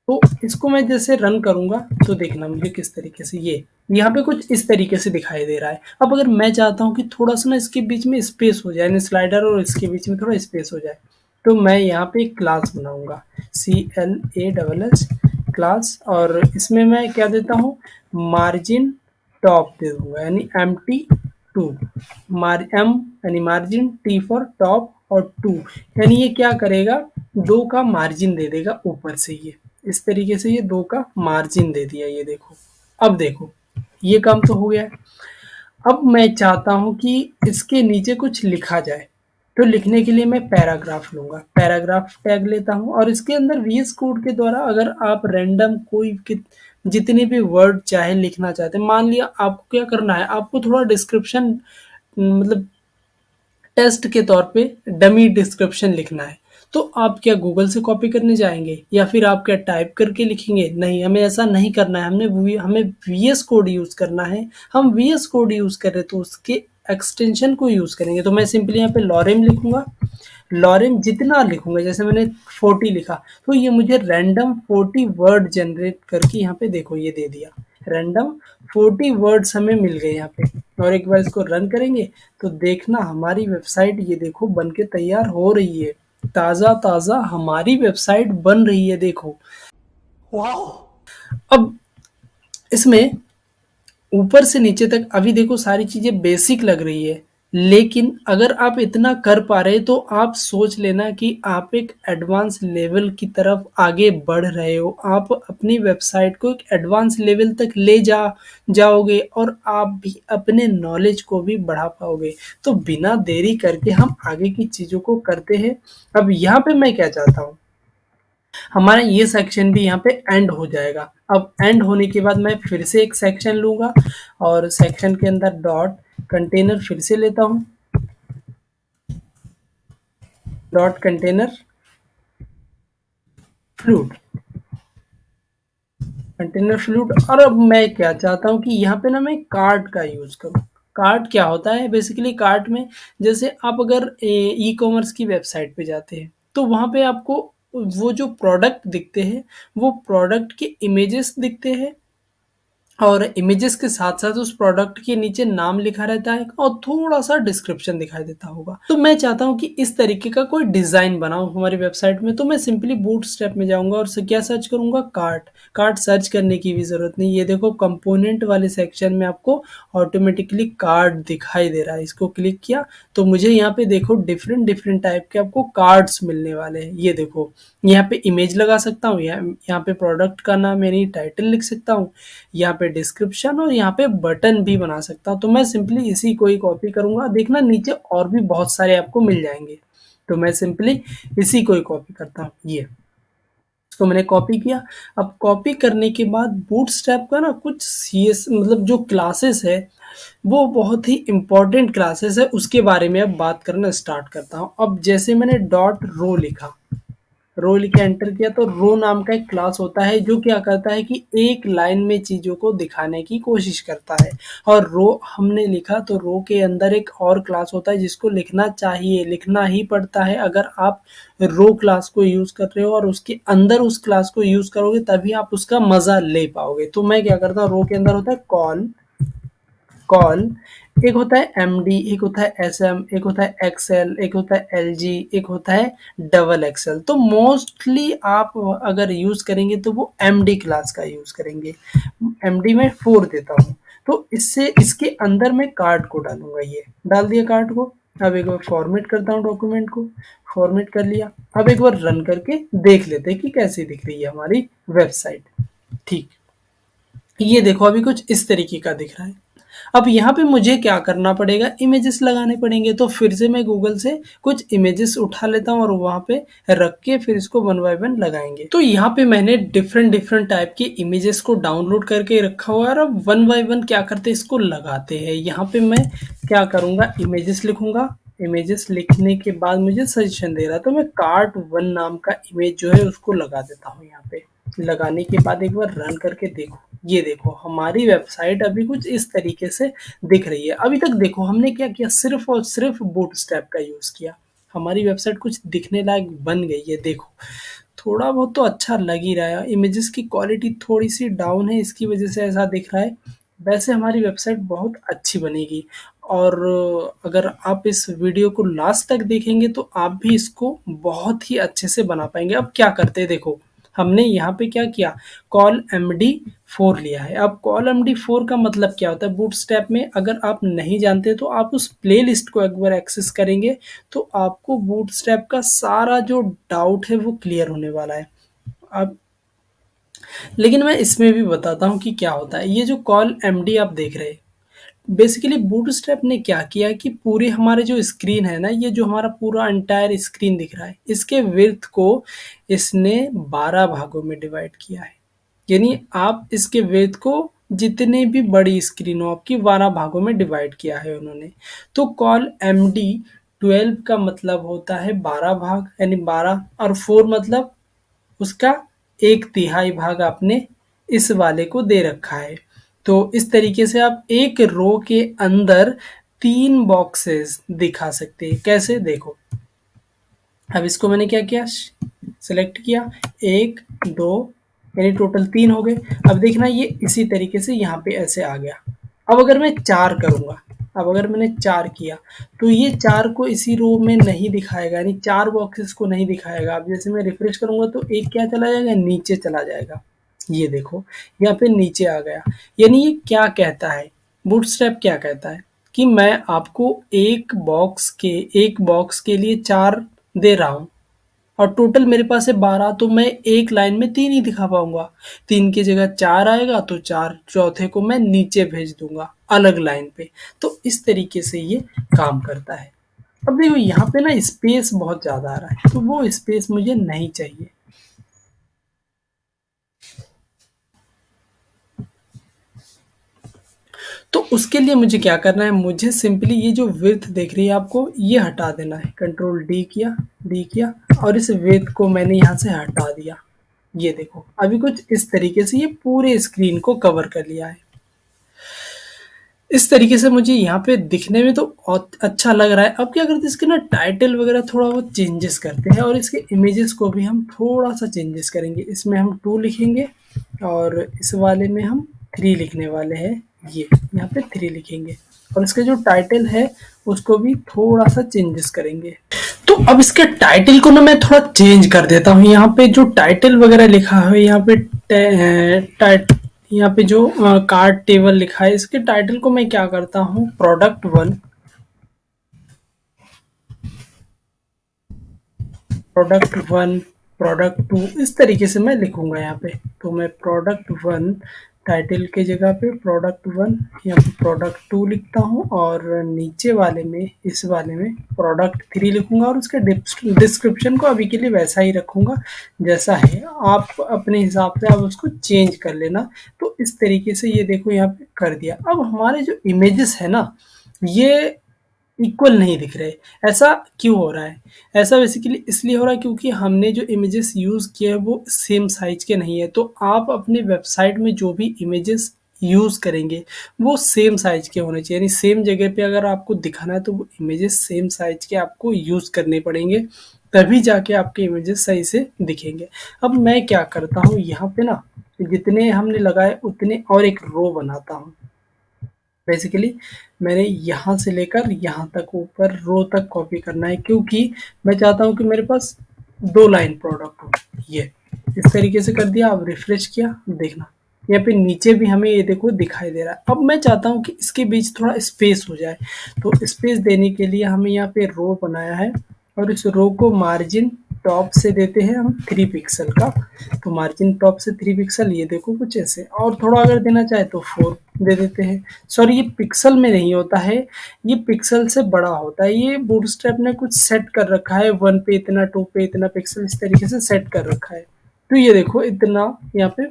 तो इसको मैं जैसे रन करूंगा तो देखना मुझे किस तरीके से ये यहाँ पे कुछ इस तरीके से दिखाई दे रहा है। अब अगर मैं चाहता हूँ कि थोड़ा सा ना इसके बीच में स्पेस हो जाए, यानी स्लाइडर और इसके बीच में थोड़ा स्पेस हो जाए, तो मैं यहाँ पे एक क्लास बनाऊंगा, CLASS क्लास, और इसमें मैं क्या देता हूँ, मार्जिन टॉप दे दूंगा, यानी MT2 यानी मार्जिन T फॉर टॉप और 2, यानी ये क्या करेगा, 2 का मार्जिन दे देगा ऊपर से। ये इस तरीके से ये 2 का मार्जिन दे दिया। ये देखो, अब देखो ये काम तो हो गया है। अब मैं चाहता हूं कि इसके नीचे कुछ लिखा जाए, तो लिखने के लिए मैं पैराग्राफ लूंगा, पैराग्राफ टैग लेता हूं और इसके अंदर VS कोड के द्वारा अगर आप रैंडम जितने भी वर्ड चाहे लिखना चाहते हैं, मान लिया आपको क्या करना है, आपको थोड़ा डिस्क्रिप्शन मतलब टेस्ट के तौर पे डमी डिस्क्रिप्शन लिखना है, तो आप क्या गूगल से कॉपी करने जाएंगे या फिर आप क्या टाइप करके लिखेंगे? नहीं, हमें ऐसा नहीं करना है। हमें VS कोड यूज़ करना है। हम VS कोड यूज़ कर रहे तो उसके एक्सटेंशन को यूज़ करेंगे। तो मैं सिंपली यहाँ पे लॉरेम लिखूंगा। लॉरेम जितना लिखूंगा, जैसे मैंने 40 लिखा तो ये मुझे रैंडम 40 वर्ड जनरेट करके यहाँ पे देखो ये दे दिया, रैंडम 40 वर्ड्स हमें मिल गए यहाँ पे। और एक बार इसको रन करेंगे तो देखना हमारी वेबसाइट ये देखो बन के तैयार हो रही है। ताज़ा ताज़ा हमारी वेबसाइट बन रही है, देखो वाओ। अब इसमें ऊपर से नीचे तक अभी देखो सारी चीज़ें बेसिक लग रही है, लेकिन अगर आप इतना कर पा रहे तो आप सोच लेना कि आप एक एडवांस लेवल की तरफ आगे बढ़ रहे हो। आप अपनी वेबसाइट को एक एडवांस लेवल तक ले जाओगे और आप भी अपने नॉलेज को भी बढ़ा पाओगे। तो बिना देरी करके हम आगे की चीज़ों को करते हैं। अब यहाँ पे मैं क्या चाहता हूँ, हमारा ये सेक्शन भी यहाँ पे एंड हो जाएगा। अब एंड होने के बाद मैं फिर से एक सेक्शन लूँगा और सेक्शन के अंदर डॉट कंटेनर फिर से लेता हूँ, dot container flute, container flute. और अब मैं क्या चाहता हूँ कि यहाँ पे ना मैं कार्ट का यूज़ करूँ। कार्ट क्या होता है, बेसिकली कार्ट में जैसे आप अगर ई कॉमर्स की वेबसाइट पे जाते हैं तो वहाँ पे आपको वो जो प्रोडक्ट दिखते हैं वो प्रोडक्ट के इमेजेस दिखते हैं और इमेजेस के साथ-साथ उस प्रोडक्ट के नीचे नाम लिखा रहता है और थोड़ा-सा डिस्क्रिप्शन दिखाई देता होगा। तो मैं चाहता हूँ कि इस तरीके का कोई डिज़ाइन बनाऊँ हमारी वेबसाइट में, तो मैं सिंपली बूटस्ट्रैप में जाऊँगा और क्या सर्च करूँगा, कार्ट। कार्ट सर्च करने की भी ज़रूरत नहीं। ये देखो कंपोनेंट वाले सेक्शन में आपको ऑटोमेटिकली कार्ट दिखाई दे रहा है। इसको क्लिक किया तो मुझे यहाँ पे देखो डिफरेंट टाइप के आपको कार्ड्स मिलने वाले हैं। ये देखो यहाँ पे इमेज लगा सकता हूँ, यहाँ पे प्रोडक्ट का नाम यानी टाइटल लिख सकता हूँ, यहाँ पे डिस्क्रिप्शन और यहाँ पे बटन भी बना सकता हूँ। तो मैं सिंपली इसी को ही कॉपी करूँगा। देखना नीचे और भी बहुत सारे आपको मिल जाएंगे। तो मैं सिंपली इसी को ही कॉपी करता हूँ। ये इसको मैंने कॉपी किया। अब कॉपी करने के बाद बूटस्ट्रैप का ना कुछ सीएस मतलब जो क्लासेस है वो बहुत ही इम्पोर्टेंट क्लासेस है, उसके बारे में अब बात करना स्टार्ट करता हूँ। अब जैसे मैंने डॉट रो लिखा, रो लिख के एंटर किया तो रो नाम का एक क्लास होता है जो क्या करता है कि एक लाइन में चीज़ों को दिखाने की कोशिश करता है। और रो हमने लिखा तो रो के अंदर एक और क्लास होता है जिसको लिखना चाहिए, लिखना ही पड़ता है। अगर आप रो क्लास को यूज़ कर रहे हो और उसके अंदर उस क्लास को यूज़ करोगे तभी आप उसका मज़ा ले पाओगे। तो मैं क्या करता हूँ, रो के अंदर होता है कॉल, कॉल एक होता है एमडी, एक होता है एसएम, एक होता है एक्सएल, एक होता है एलजी, एक होता है डबल एक्सएल। तो मोस्टली आप अगर यूज करेंगे तो वो एमडी क्लास का यूज करेंगे। एमडी में 4 देता हूँ। तो इससे इसके अंदर मैं कार्ड को डालूंगा। ये डाल दिया कार्ड को। अब एक बार फॉर्मेट करता हूँ डॉक्यूमेंट को, फॉर्मेट कर लिया। अब एक बार रन करके देख लेते हैं कि कैसी दिख रही है हमारी वेबसाइट। ठीक, ये देखो अभी कुछ इस तरीके का दिख रहा है। अब यहाँ पे मुझे क्या करना पड़ेगा, इमेजेस लगाने पड़ेंगे। तो फिर से मैं गूगल से कुछ इमेजेस उठा लेता हूँ और वहाँ पे रख के फिर इसको वन बाय वन लगाएंगे। तो यहाँ पे मैंने डिफरेंट टाइप के इमेजेस को डाउनलोड करके रखा हुआ है और अब वन बाय वन क्या करते हैं, इसको लगाते हैं। यहाँ पे मैं क्या करूँगा, इमेजेस लिखूंगा। इमेजेस लिखने के बाद मुझे सजेशन दे रहा है तो मैं कार्ट वन नाम का इमेज जो है उसको लगा देता हूँ। यहाँ पे लगाने के बाद एक बार रन करके देखो, ये देखो हमारी वेबसाइट अभी कुछ इस तरीके से दिख रही है। अभी तक देखो हमने क्या किया, सिर्फ और सिर्फ बूटस्ट्रैप का यूज़ किया। हमारी वेबसाइट कुछ दिखने लायक बन गई है। देखो थोड़ा बहुत तो अच्छा लग ही रहा है। इमेजेस की क्वालिटी थोड़ी सी डाउन है, इसकी वजह से ऐसा दिख रहा है। वैसे हमारी वेबसाइट बहुत अच्छी बनेगी और अगर आप इस वीडियो को लास्ट तक देखेंगे तो आप भी इसको बहुत ही अच्छे से बना पाएंगे। अब क्या करते हैं, देखो हमने यहाँ पे क्या किया, कॉल एमडी 4 लिया है। अब कॉल एमडी 4 का मतलब क्या होता है बूटस्ट्रैप में, अगर आप नहीं जानते तो आप उस प्लेलिस्ट को एक बार एक्सेस करेंगे तो आपको बूटस्ट्रैप का सारा जो डाउट है वो क्लियर होने वाला है। अब लेकिन मैं इसमें भी बताता हूँ कि क्या होता है। ये जो कॉल एमडी आप देख रहे हैं, बेसिकली बूटस्ट्रैप ने क्या किया कि पूरे हमारे जो स्क्रीन है ना, ये जो हमारा पूरा एंटायर स्क्रीन दिख रहा है, इसके विड्थ को इसने 12 भागों में डिवाइड किया है। यानी आप इसके विड्थ को जितने भी बड़ी स्क्रीन हो आपकी 12 भागों में डिवाइड किया है उन्होंने। तो कॉल एमडी 12 का मतलब होता है 12 भाग, यानी 12 और 4 मतलब उसका 1/3 भाग आपने इस वाले को दे रखा है। तो इस तरीके से आप एक रो के अंदर 3 बॉक्सेस दिखा सकते हैं। कैसे, देखो अब इसको मैंने क्या किया, सेलेक्ट किया, 1 2 यानी टोटल 3 हो गए। अब देखना ये इसी तरीके से यहाँ पे ऐसे आ गया। अब अगर मैं 4 करूँगा, अब अगर मैंने 4 किया तो ये 4 को इसी रो में नहीं दिखाएगा, यानी 4 बॉक्सेस को नहीं दिखाएगा। अब जैसे मैं रिफ्रेश करूँगा तो एक क्या चला जाएगा, नीचे चला जाएगा। ये देखो यहाँ पे नीचे आ गया। यानी ये क्या कहता है, बूटस्ट्रैप क्या कहता है कि मैं आपको एक बॉक्स के लिए 4 दे रहा हूँ और टोटल मेरे पास है 12, तो मैं एक लाइन में 3 ही दिखा पाऊंगा। 3 की जगह 4 आएगा तो 4 चौथे को मैं नीचे भेज दूंगा अलग लाइन पे। तो इस तरीके से ये काम करता है। अब देखो यहाँ पे ना स्पेस बहुत ज़्यादा आ रहा है, तो वो स्पेस मुझे नहीं चाहिए। तो उसके लिए मुझे क्या करना है, मुझे सिंपली ये जो विड्थ दिख रही है आपको, ये हटा देना है। कंट्रोल डी किया और इस विड्थ को मैंने यहाँ से हटा दिया। ये देखो अभी कुछ इस तरीके से ये पूरे स्क्रीन को कवर कर लिया है। इस तरीके से मुझे यहाँ पे दिखने में तो बहुत अच्छा लग रहा है। अब क्या करते हैं, इसके ना टाइटल वगैरह थोड़ा बहुत चेंजेस करते हैं और इसके इमेजेस को भी हम थोड़ा सा चेंजेस करेंगे। इसमें हम 2 लिखेंगे और इस वाले में हम 3 लिखने वाले हैं। ये यहाँ पे 3 लिखेंगे और इसका जो टाइटल है उसको भी थोड़ा सा चेंजेस करेंगे। तो अब इसके टाइटल को ना मैं थोड़ा चेंज कर देता हूँ। यहाँ पे जो टाइटल वगैरह लिखा है, यहाँ पे जो कार्ड टेबल लिखा है, इसके टाइटल को मैं क्या करता हूँ, प्रोडक्ट 1, प्रोडक्ट 2 इस तरीके से मैं लिखूंगा यहाँ पे। तो मैं प्रोडक्ट 1 टाइटल के जगह पे प्रोडक्ट 1 यहाँ पे प्रोडक्ट 2 लिखता हूँ और नीचे वाले में इस वाले में प्रोडक्ट 3 लिखूंगा और उसके डिस्क्रिप्शन को अभी के लिए वैसा ही रखूंगा जैसा है। आप अपने हिसाब से आप उसको चेंज कर लेना। तो इस तरीके से ये देखो यहाँ पे कर दिया। अब हमारे जो इमेजेस है ना, ये इक्वल नहीं दिख रहे। ऐसा क्यों हो रहा है? ऐसा बेसिकली इसलिए हो रहा है क्योंकि हमने जो इमेजेस यूज़ किए हैं वो सेम साइज़ के नहीं है। तो आप अपने वेबसाइट में जो भी इमेजेस यूज़ करेंगे वो सेम साइज़ के होने चाहिए। यानी सेम जगह पे अगर आपको दिखाना है तो वो इमेजेस सेम साइज़ के आपको यूज़ करने पड़ेंगे, तभी जाके आपके इमेजेस सही से दिखेंगे। अब मैं क्या करता हूँ, यहाँ पे ना जितने हमने लगाए उतने और एक रो बनाता हूँ। बेसिकली मैंने यहाँ से लेकर यहाँ तक ऊपर रो तक कॉपी करना है, क्योंकि मैं चाहता हूँ कि मेरे पास 2 लाइन प्रोडक्ट हो। ये इस तरीके से कर दिया। अब रिफ्रेश किया, देखना यहाँ पे नीचे भी हमें ये देखो दिखाई दे रहा है। अब मैं चाहता हूँ कि इसके बीच थोड़ा स्पेस हो जाए, तो स्पेस देने के लिए हमें यहाँ पे रो बनाया है और इस रो को मार्जिन टॉप से देते हैं हम 3 पिक्सल का। तो मार्जिन टॉप से 3 पिक्सल, ये देखो कुछ ऐसे। और थोड़ा अगर देना चाहे तो 4 दे देते हैं। सॉरी, ये पिक्सल में नहीं होता है, ये पिक्सल से बड़ा होता है। ये बूटस्ट्रैप ने कुछ सेट कर रखा है, 1 पे इतना, 2 पे इतना पिक्सल, इस तरीके से सेट कर रखा है। तो ये देखो इतना यहाँ पे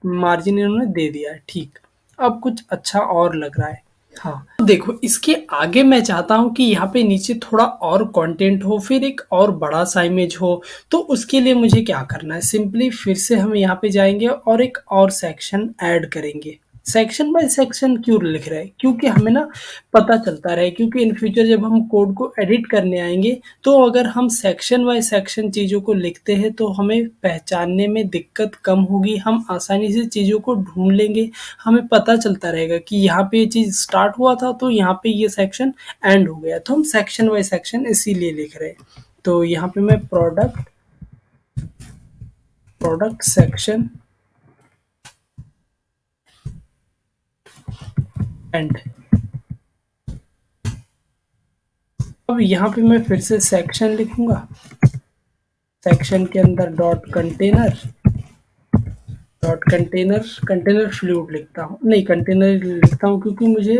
मार्जिन इन्होंने दे दिया है। ठीक, अब कुछ अच्छा और लग रहा है। हाँ, तो देखो इसके आगे मैं चाहता हूँ कि यहाँ पे नीचे थोड़ा और कंटेंट हो, फिर एक और बड़ा सा इमेज हो। तो उसके लिए मुझे क्या करना है, सिंपली फिर से हम यहाँ पे जाएंगे और एक और सेक्शन ऐड करेंगे। सेक्शन बाय सेक्शन क्यों लिख रहे हैं, क्योंकि हमें ना पता चलता रहे, क्योंकि इन फ्यूचर जब हम कोड को एडिट करने आएंगे तो अगर हम सेक्शन बाय सेक्शन चीज़ों को लिखते हैं तो हमें पहचानने में दिक्कत कम होगी, हम आसानी से चीज़ों को ढूंढ लेंगे। हमें पता चलता रहेगा कि यहाँ पे ये चीज़ स्टार्ट हुआ था तो यहाँ पे ये सेक्शन एंड हो गया। तो हम सेक्शन बाय सेक्शन इसीलिए लिख रहे हैं। तो यहाँ पे मैं प्रोडक्ट सेक्शन एंड, अब यहाँ पे मैं फिर से सेक्शन लिखूंगा। सेक्शन के अंदर कंटेनर फ्लूइड लिखता हूँ, नहीं कंटेनर लिखता हूँ क्योंकि मुझे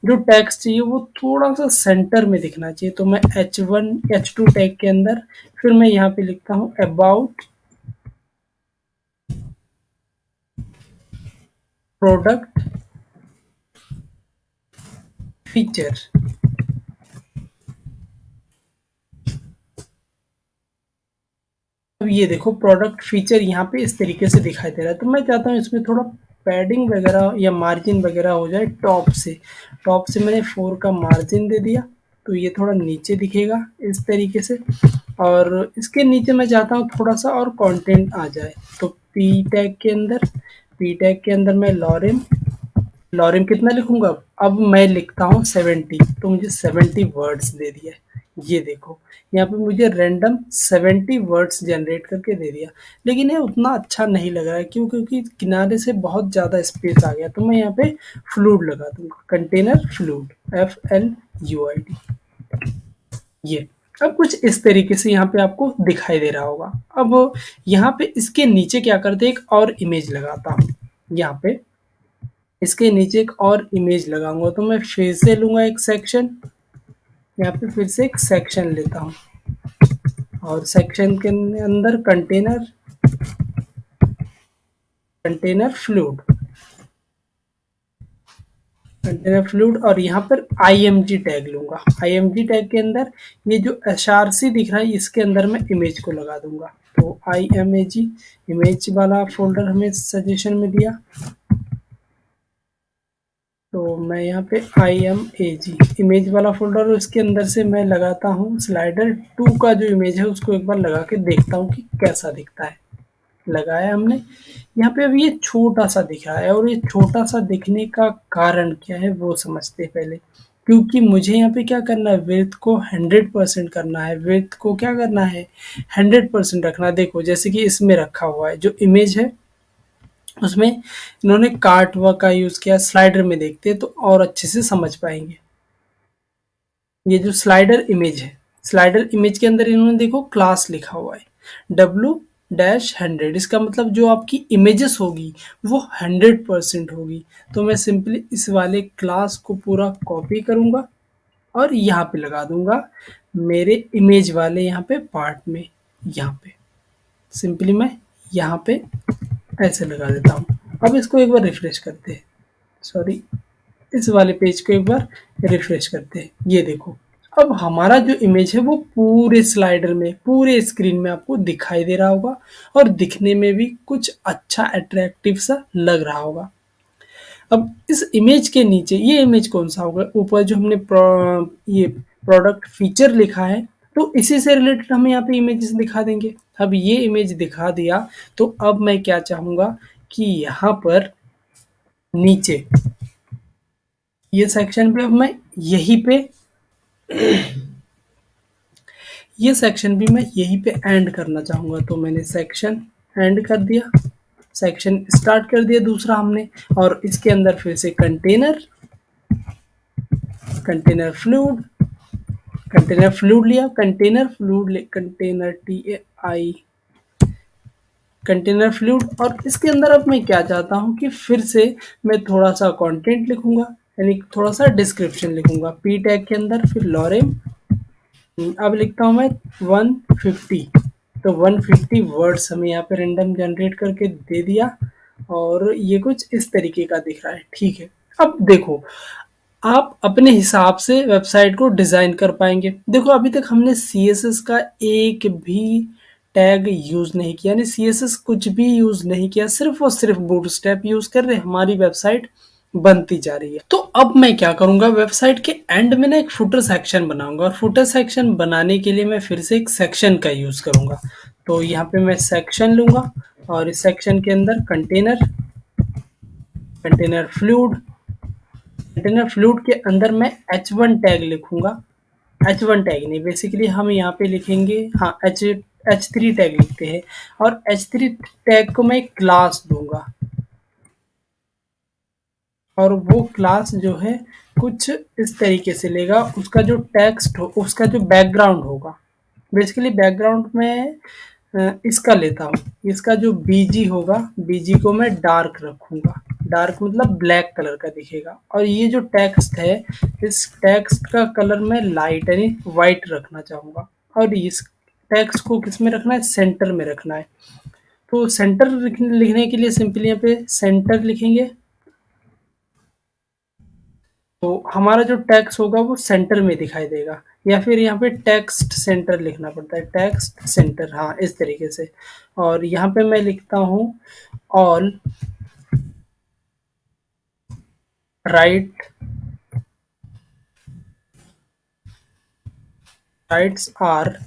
जो टेक्स्ट चाहिए वो थोड़ा सा सेंटर में दिखना चाहिए। तो मैं H1 H2 टैग के अंदर फिर मैं यहाँ पे लिखता हूँ अबाउट प्रोडक्ट फीचर। अब ये देखो प्रोडक्ट फीचर यहाँ पे इस तरीके से दिखाई दे रहा है। तो मैं चाहता हूँ इसमें थोड़ा पैडिंग वगैरह या मार्जिन वगैरह हो जाए। टॉप से मैंने 4 का मार्जिन दे दिया, तो ये थोड़ा नीचे दिखेगा इस तरीके से। और इसके नीचे मैं चाहता हूँ थोड़ा सा और कंटेंट आ जाए। तो पी टैग के अंदर मैं लॉरेम कितना लिखूंगा, अब मैं लिखता हूँ 70, तो मुझे 70 वर्ड्स दे दिया। ये देखो यहाँ पे मुझे रैंडम 70 वर्ड्स जनरेट करके दे दिया। लेकिन ये उतना अच्छा नहीं लग रहा है, क्यों? क्योंकि किनारे से बहुत ज़्यादा स्पेस आ गया। तो मैं यहाँ पे फ्लूइड लगा दूंगा, कंटेनर फ्लूइड। FLUID। ये अब कुछ इस तरीके से यहाँ पे आपको दिखाई दे रहा होगा। अब यहाँ पे इसके नीचे क्या करते हैं, एक और इमेज लगाता हूँ। यहाँ पे इसके नीचे एक और इमेज लगाऊंगा, तो मैं फिर से लूंगा एक सेक्शन, यहाँ पे फिर से एक सेक्शन लेता हूँ और सेक्शन के अंदर कंटेनर फ्लूइड और यहाँ पर IMG टैग लूंगा। IMG टैग के अंदर ये जो SRC दिख रहा है, इसके अंदर मैं इमेज को लगा दूंगा। तो IMAG इमेज वाला फोल्डर हमें सजेशन में दिया, तो मैं यहाँ पे IMAG इमेज वाला फोल्डर, उसके अंदर से मैं लगाता हूँ स्लाइडर 2 का जो इमेज है उसको एक बार लगा के देखता हूँ कि कैसा दिखता है। लगाया हमने, यहाँ पे अभी ये छोटा सा दिख रहा है और ये छोटा सा दिखने का कारण क्या है वो समझते हैं पहले। क्योंकि मुझे यहाँ पे क्या करना है, विड्थ को 100% करना है। विड्थ को क्या करना है, 100% रखना है। देखो जैसे कि इसमें रखा हुआ है जो इमेज है, उसमें इन्होंने कार्ट वर्क का यूज किया। स्लाइडर में देखते हैं तो और अच्छे से समझ पाएंगे। ये जो स्लाइडर इमेज है, स्लाइडर इमेज के अंदर इन्होंने देखो क्लास लिखा हुआ है W-100। इसका मतलब जो आपकी इमेजेस होगी वो 100% होगी। तो मैं सिंपली इस वाले क्लास को पूरा कॉपी करूंगा और यहाँ पे लगा दूंगा मेरे इमेज वाले यहाँ पे पार्ट में। यहाँ पे सिंपली मैं यहाँ पे ऐसे लगा देता हूँ। अब इसको एक बार रिफ्रेश करते हैं, सॉरी इस वाले पेज को एक बार रिफ्रेश करते हैं। ये देखो अब हमारा जो इमेज है वो पूरे स्लाइडर में, पूरे स्क्रीन में आपको दिखाई दे रहा होगा और दिखने में भी कुछ अच्छा अट्रैक्टिव सा लग रहा होगा। अब इस इमेज के नीचे ये इमेज कौन सा होगा, ऊपर जो हमने ये प्रोडक्ट फीचर लिखा है तो इसी से रिलेटेड हम यहाँ पे इमेजेस दिखा देंगे। अब ये इमेज दिखा दिया तो अब मैं क्या चाहूंगा कि यहाँ पर नीचे ये सेक्शन पे अब मैं यहीं पे ये सेक्शन भी मैं यहीं पे एंड करना चाहूंगा। तो मैंने सेक्शन एंड कर दिया, सेक्शन स्टार्ट कर दिया दूसरा हमने, और इसके अंदर फिर से कंटेनर फ्लूइड लिया, कंटेनर फ्लूइड। और इसके अंदर अब मैं क्या चाहता हूँ कि फिर से मैं थोड़ा सा कंटेंट लिखूंगा, यानी थोड़ा सा डिस्क्रिप्शन लिखूंगा P टैग के अंदर। फिर लॉरेम, अब लिखता हूँ मैं 150। तो 150 वर्ड्स हमें यहाँ पे रेंडम जनरेट करके दे दिया और ये कुछ इस तरीके का दिख रहा है। ठीक है, अब देखो आप अपने हिसाब से वेबसाइट को डिज़ाइन कर पाएंगे। देखो अभी तक हमने CSS का एक भी टैग यूज़ नहीं किया, यानी CSS कुछ भी यूज़ नहीं किया, सिर्फ और सिर्फ बूटस्ट्रैप यूज़ कर रहे, हमारी वेबसाइट बनती जा रही है। तो अब मैं क्या करूंगा, वेबसाइट के एंड में ना एक फुटर सेक्शन बनाऊंगा और फुटर सेक्शन बनाने के लिए मैं फिर से एक सेक्शन का यूज़ करूंगा। तो यहाँ पे मैं सेक्शन लूंगा और इस सेक्शन के अंदर कंटेनर फ्लूइड के अंदर मैं H1 टैग लिखूंगा। H1 टैग नहीं, बेसिकली हम यहाँ पे लिखेंगे, हाँ H3 टैग लिखते हैं और H3 टैग को मैं क्लास दूंगा और वो क्लास जो है कुछ इस तरीके से लेगा। उसका जो टेक्स्ट हो, उसका जो बैकग्राउंड होगा, बेसिकली बैकग्राउंड में इसका लेता हूँ, इसका जो BG होगा, BG को मैं डार्क रखूंगा। डार्क मतलब ब्लैक कलर का दिखेगा। और ये जो टेक्स्ट है, इस टेक्स्ट का कलर मैं लाइट यानी वाइट रखना चाहूंगा। और इस टेक्स्ट को किस में रखना है, सेंटर में रखना है। तो सेंटर लिखने के लिए सिंपली यहाँ पे सेंटर लिखेंगे, तो हमारा जो टेक्स्ट होगा वो सेंटर में दिखाई देगा। या फिर यहाँ पे टेक्स्ट सेंटर लिखना पड़ता है, टेक्स्ट सेंटर, हाँ इस तरीके से। और यहाँ पे मैं लिखता हूँ ऑल राइट्स आर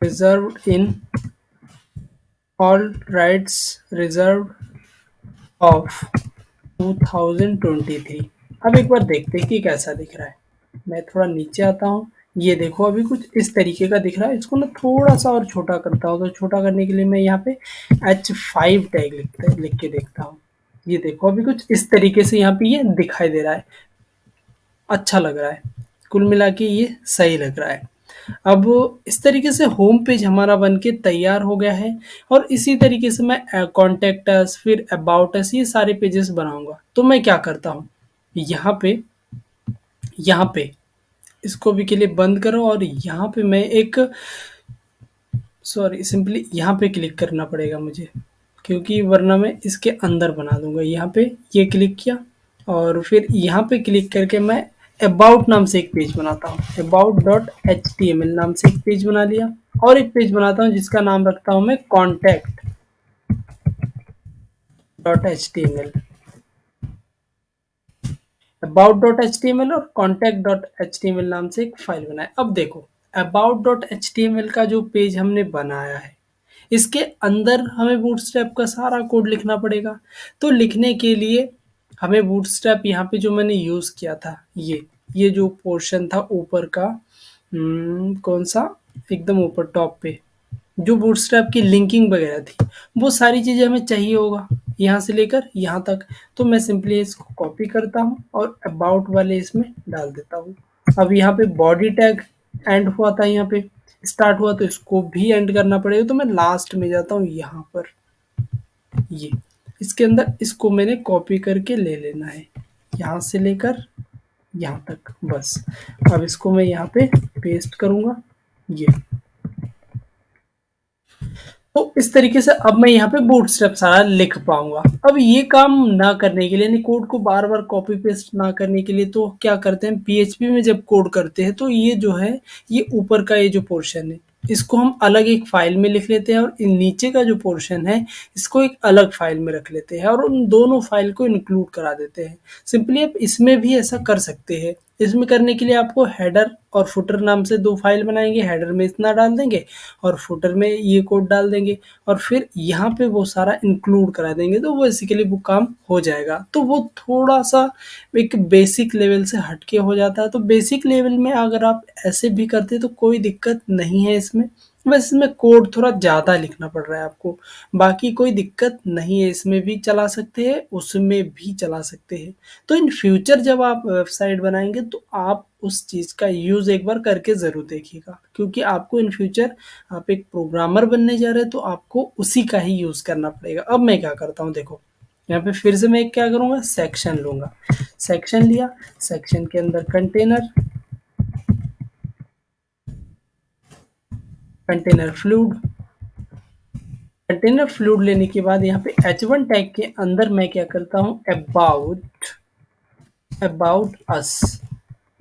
रिजर्व्ड इन all rights reserved of 2023। अब एक बार देखते हैं कि कैसा दिख रहा है। मैं थोड़ा नीचे आता हूँ, ये देखो अभी कुछ इस तरीके का दिख रहा है। इसको ना थोड़ा सा और छोटा करता हूँ, तो छोटा करने के लिए मैं यहाँ पे H5 टैग लिख के देखता हूँ। ये देखो अभी कुछ इस तरीके से यहाँ पे ये दिखाई दे रहा है, अच्छा लग रहा है, कुल मिला के ये सही लग रहा है। अब इस तरीके से होम पेज हमारा बन के तैयार हो गया है, और इसी तरीके से मैं कॉन्टेक्ट अस, फिर अबाउट अस, ये सारे पेजेस बनाऊंगा। तो मैं क्या करता हूँ, यहाँ पे इसको भी के लिए बंद करो, और यहाँ पे मैं एक सॉरी सिंपली यहाँ पे क्लिक करना पड़ेगा मुझे, क्योंकि वरना मैं इसके अंदर बना दूंगा। यहाँ पे ये क्लिक किया, और फिर यहाँ पे क्लिक करके मैं अबाउट नाम से एक पेज बनाता हूँ। About dot H T M L नाम से एक पेज बना लिया, और एक पेज बनाता हूँ जिसका नाम रखता हूँ मैं contact dot H T M L. About dot H T M L और contact dot H T M L नाम से एक फाइल बनाए। अब देखो about dot H T M L का जो पेज हमने बनाया है, इसके अंदर हमें बूटस्ट्रैप का सारा कोड लिखना पड़ेगा। तो लिखने के लिए हमें बूटस्ट्रैप यहाँ पे जो मैंने यूज़ किया था, ये जो पोर्शन था ऊपर का, कौन सा, एकदम ऊपर टॉप पे जो बूटस्ट्रैप की लिंकिंग वगैरह थी, वो सारी चीज़ें हमें चाहिए होगा यहाँ से लेकर यहाँ तक। तो मैं सिंपली इसको कॉपी करता हूँ और अबाउट वाले इसमें डाल देता हूँ। अब यहाँ पे बॉडी टैग एंड हुआ था, यहाँ पे स्टार्ट हुआ, तो इसको भी एंड करना पड़ेगा। तो मैं लास्ट में जाता हूँ यहाँ पर, ये इसके अंदर इसको मैंने कॉपी करके ले लेना है, यहाँ से लेकर यहाँ तक बस। अब इसको मैं यहाँ पे पेस्ट करूँगा, ये तो इस तरीके से अब मैं यहाँ पे बूटस्ट्रैप सारा लिख पाऊंगा। अब ये काम ना करने के लिए, यानी कोड को बार बार कॉपी पेस्ट ना करने के लिए, तो क्या करते हैं, पीएचपी में जब कोड करते हैं तो ये जो है, ये ऊपर का ये जो पोर्शन है, इसको हम अलग एक फाइल में लिख लेते हैं, और नीचे का जो पोर्शन है इसको एक अलग फाइल में रख लेते हैं, और उन दोनों फाइल को इंक्लूड करा देते हैं। सिंपली आप इसमें भी ऐसा कर सकते हैं। इसमें करने के लिए आपको हेडर और फुटर नाम से दो फाइल बनाएंगे। हेडर में इतना डाल देंगे और फुटर में ये कोड डाल देंगे, और फिर यहाँ पे वो सारा इंक्लूड करा देंगे, तो वो बेसिकली वो काम हो जाएगा। तो वो थोड़ा सा एक बेसिक लेवल से हटके हो जाता है। तो बेसिक लेवल में अगर आप ऐसे भी करते तो कोई दिक्कत नहीं है इसमें, बस इसमें कोड थोड़ा ज़्यादा लिखना पड़ रहा है आपको। बाकी कोई दिक्कत नहीं है, इसमें भी चला सकते हैं, उसमें भी चला सकते हैं। तो इन फ्यूचर जब आप वेबसाइट बनाएंगे तो आप उस चीज़ का यूज़ एक बार करके ज़रूर देखिएगा, क्योंकि आपको इन फ्यूचर आप एक प्रोग्रामर बनने जा रहे हैं, तो आपको उसी का ही यूज़ करना पड़ेगा। अब मैं क्या करता हूँ, देखो यहाँ पे फिर से मैं क्या करूँगा, सेक्शन लूँगा। सेक्शन लिया, सेक्शन के अंदर कंटेनर फ्लूइड, कंटेनर फ्लूइड लेने के बाद यहाँ पे h1 टैग के अंदर मैं क्या करता हूँ, अबाउट अस,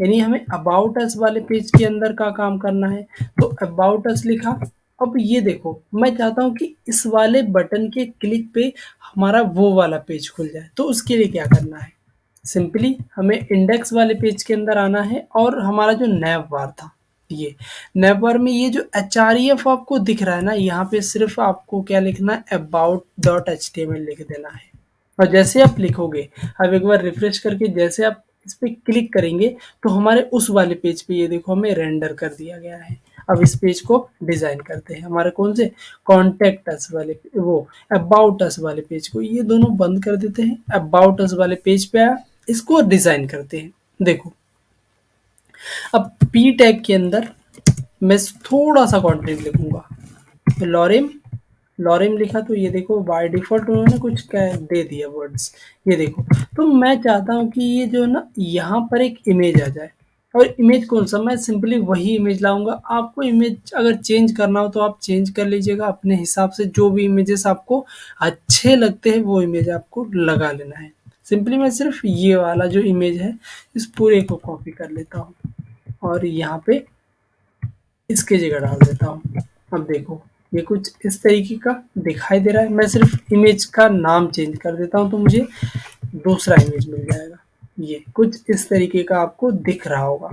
यानी हमें अबाउट अस वाले पेज के अंदर का काम करना है। तो अबाउट अस लिखा। अब ये देखो मैं चाहता हूँ कि इस वाले बटन के क्लिक पे हमारा वो वाला पेज खुल जाए। तो उसके लिए क्या करना है, सिंपली हमें इंडेक्स वाले पेज के अंदर आना है, और हमारा जो नैव बार था, ये नैव बार में ये जो एच आपको दिख रहा है ना, यहाँ पे सिर्फ आपको क्या लिखना है, about dot H T M L लिख देना है। और जैसे आप लिखोगे, अब एक बार रिफ्रेश करके जैसे आप इस पे क्लिक करेंगे, तो हमारे उस वाले पेज पे ये देखो हमें रेंडर कर दिया गया है। अब इस पेज को डिजाइन करते हैं, हमारे कौन से, कॉन्टेक्ट अस वाले, वो अबाउट अस वाले पेज को, ये दोनों बंद कर देते हैं। अबाउट अस वाले पेज पे आया, इसको डिजाइन करते हैं। देखो अब पी टैग के अंदर मैं थोड़ा सा कंटेंट लिखूंगा। लॉरेम, लॉरेम लिखा, तो ये देखो बाय डिफॉल्ट उन्होंने कुछ दे दिया वर्ड्स, ये देखो। तो मैं चाहता हूँ कि ये जो है ना, यहाँ पर एक इमेज आ जाए, और इमेज कौन सा, मैं सिंपली वही इमेज लाऊंगा। आपको इमेज अगर चेंज करना हो तो आप चेंज कर लीजिएगा अपने हिसाब से, जो भी इमेजेस आपको अच्छे लगते हैं वो इमेज आपको लगा लेना है। सिंपली मैं सिर्फ ये वाला जो इमेज है इस पूरे को कॉपी कर लेता हूँ, और यहाँ पे इसके जगह डाल देता हूँ। अब देखो ये कुछ इस तरीके का दिखाई दे रहा है। मैं सिर्फ इमेज का नाम चेंज कर देता हूँ, तो मुझे दूसरा इमेज मिल जाएगा। ये कुछ इस तरीके का आपको दिख रहा होगा।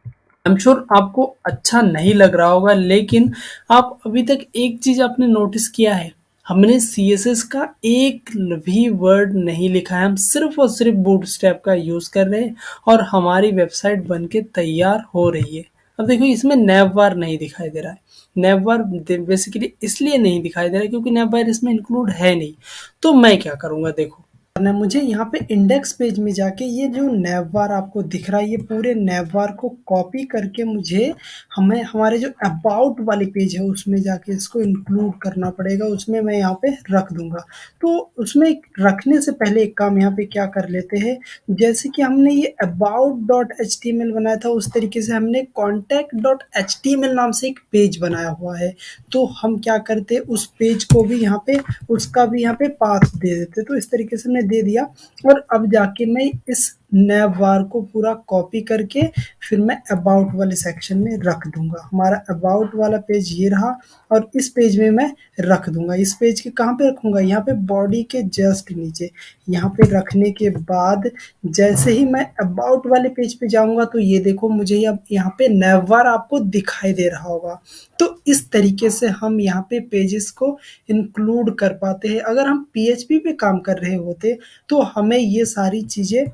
आई एम श्योर आपको अच्छा नहीं लग रहा होगा, लेकिन आप अभी तक एक चीज आपने नोटिस किया है हमने सीएसएस का एक भी वर्ड नहीं लिखा है, हम सिर्फ और सिर्फ बूटस्ट्रैप का यूज़ कर रहे हैं और हमारी वेबसाइट बन के तैयार हो रही है। अब देखो इसमें नैवबार नहीं दिखाई दे रहा है। नैवबार बेसिकली इसलिए नहीं दिखाई दे रहा है क्योंकि नैवबार इसमें इंक्लूड है नहीं। तो मैं क्या करूँगा देखो, करना है मुझे यहाँ पे इंडेक्स पेज में जाके ये जो नैवबार आपको दिख रहा है ये पूरे नैवबार को कॉपी करके मुझे हमें हमारे जो अबाउट वाले पेज है उसमें जाके इसको इंक्लूड करना पड़ेगा, उसमें मैं यहाँ पे रख दूंगा। तो उसमें रखने से पहले एक काम यहाँ पे क्या कर लेते हैं, जैसे कि हमने ये about.html बनाया था उस तरीके से हमने contact.html नाम से एक पेज बनाया हुआ है। तो हम क्या करते उस पेज को भी यहाँ पे उसका भी यहाँ पे पाथ दे देते, तो इस तरीके से हमने दे दिया। और अब जाके मैं इस नैवबार को पूरा कॉपी करके फिर मैं अबाउट वाले सेक्शन में रख दूंगा। हमारा अबाउट वाला पेज ये रहा और इस पेज में मैं रख दूंगा। इस पेज के कहाँ पे रखूंगा, यहाँ पे बॉडी के जस्ट नीचे। यहाँ पे रखने के बाद जैसे ही मैं अबाउट वाले पेज पे जाऊंगा तो ये देखो मुझे अब यहाँ पे नैवबार आपको दिखाई दे रहा होगा। तो इस तरीके से हम यहाँ पे पेजेस को इंक्लूड कर पाते हैं। अगर हम पीएचपी पे काम कर रहे होते तो हमें ये सारी चीज़ें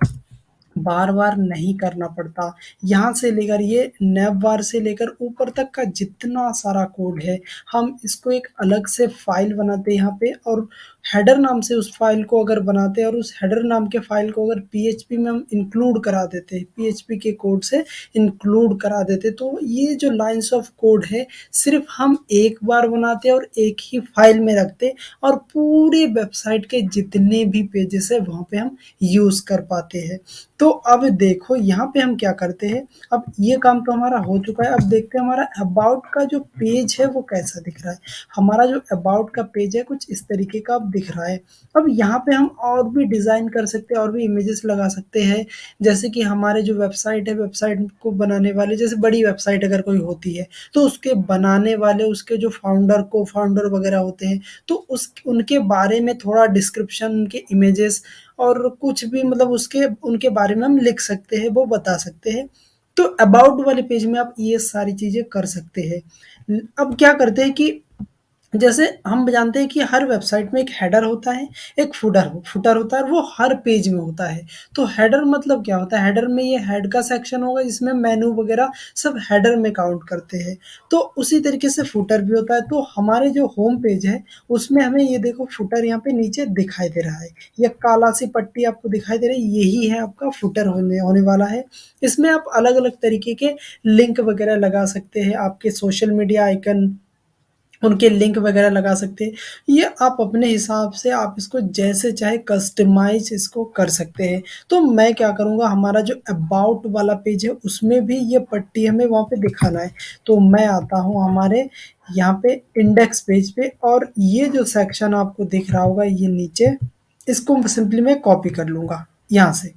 बार बार नहीं करना पड़ता। यहाँ से लेकर ये नैव बार से लेकर ऊपर तक का जितना सारा कोड है हम इसको एक अलग से फाइल बनाते हैं यहाँ पे, और हेडर नाम से उस फाइल को अगर बनाते हैं और उस हेडर नाम के फाइल को अगर पीएचपी में हम इंक्लूड करा देते हैं, पीएचपी के कोड से इंक्लूड करा देते, तो ये जो लाइंस ऑफ कोड है सिर्फ हम एक बार बनाते और एक ही फाइल में रखते और पूरी वेबसाइट के जितने भी पेजेस है वहाँ पे हम यूज़ कर पाते हैं। तो अब देखो यहाँ पे हम क्या करते हैं, अब ये काम तो हमारा हो चुका है। अब देखते हैं हमारा अबाउट का जो पेज है वो कैसा दिख रहा है। हमारा जो अबाउट का पेज है कुछ इस तरीके का अब दिख रहा है। अब यहाँ पे हम और भी डिज़ाइन कर सकते हैं और भी इमेजेस लगा सकते हैं। जैसे कि हमारे जो वेबसाइट है, वेबसाइट को बनाने वाले, जैसे बड़ी वेबसाइट अगर कोई होती है तो उसके बनाने वाले उसके जो फाउंडर को फाउंडर वगैरह होते हैं तो उस उनके बारे में थोड़ा डिस्क्रिप्शन, उनके इमेजेस और कुछ भी मतलब उसके उनके बारे में हम लिख सकते हैं, वो बता सकते हैं। तो अबाउट वाले पेज में आप ये सारी चीज़ें कर सकते हैं। अब क्या करते हैं कि जैसे हम जानते हैं कि हर वेबसाइट में एक हेडर होता है, एक फुटर होता है और वो हर पेज में होता है। तो हेडर मतलब क्या होता है, हेडर में ये हेड का सेक्शन होगा जिसमें मेनू वगैरह सब हेडर में काउंट करते हैं। तो उसी तरीके से फुटर भी होता है। तो हमारे जो होम पेज है उसमें हमें ये देखो फुटर यहाँ पे नीचे दिखाई दे रहा है, ये काला सी पट्टी आपको दिखाई दे रही है, यही है आपका फुटर होने होने वाला है। इसमें आप अलग अलग तरीके के लिंक वगैरह लगा सकते हैं, आपके सोशल मीडिया आइकन उनके लिंक वगैरह लगा सकते हैं। ये आप अपने हिसाब से आप इसको जैसे चाहे कस्टमाइज़ इसको कर सकते हैं। तो मैं क्या करूँगा, हमारा जो अबाउट वाला पेज है उसमें भी ये पट्टी हमें वहाँ पे दिखाना है। तो मैं आता हूँ हमारे यहाँ पे इंडेक्स पेज पे और ये जो सेक्शन आपको दिख रहा होगा ये नीचे, इसको सिंपली मैं कॉपी कर लूँगा यहाँ से।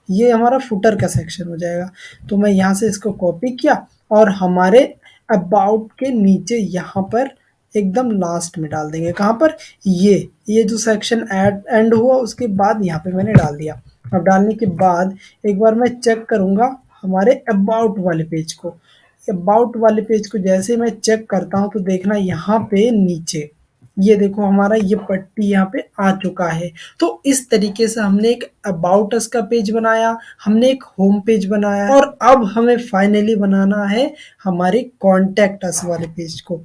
ये हमारा फुटर का सेक्शन हो जाएगा। तो मैं यहाँ से इसको कॉपी किया और हमारे अबाउट के नीचे यहाँ पर एकदम लास्ट में डाल देंगे। कहाँ पर, ये जो सेक्शन एंड हुआ उसके बाद यहाँ पे मैंने डाल दिया। अब डालने के बाद एक बार मैं चेक करूँगा हमारे अबाउट वाले पेज को। अबाउट वाले पेज को जैसे मैं चेक करता हूँ तो देखना यहाँ पे नीचे ये देखो हमारा ये पट्टी यहाँ पे आ चुका है। तो इस तरीके से हमने एक अबाउट अस का पेज बनाया, हमने एक होम पेज बनाया और अब हमें फाइनली बनाना है हमारे कॉन्टैक्ट अस वाले पेज को।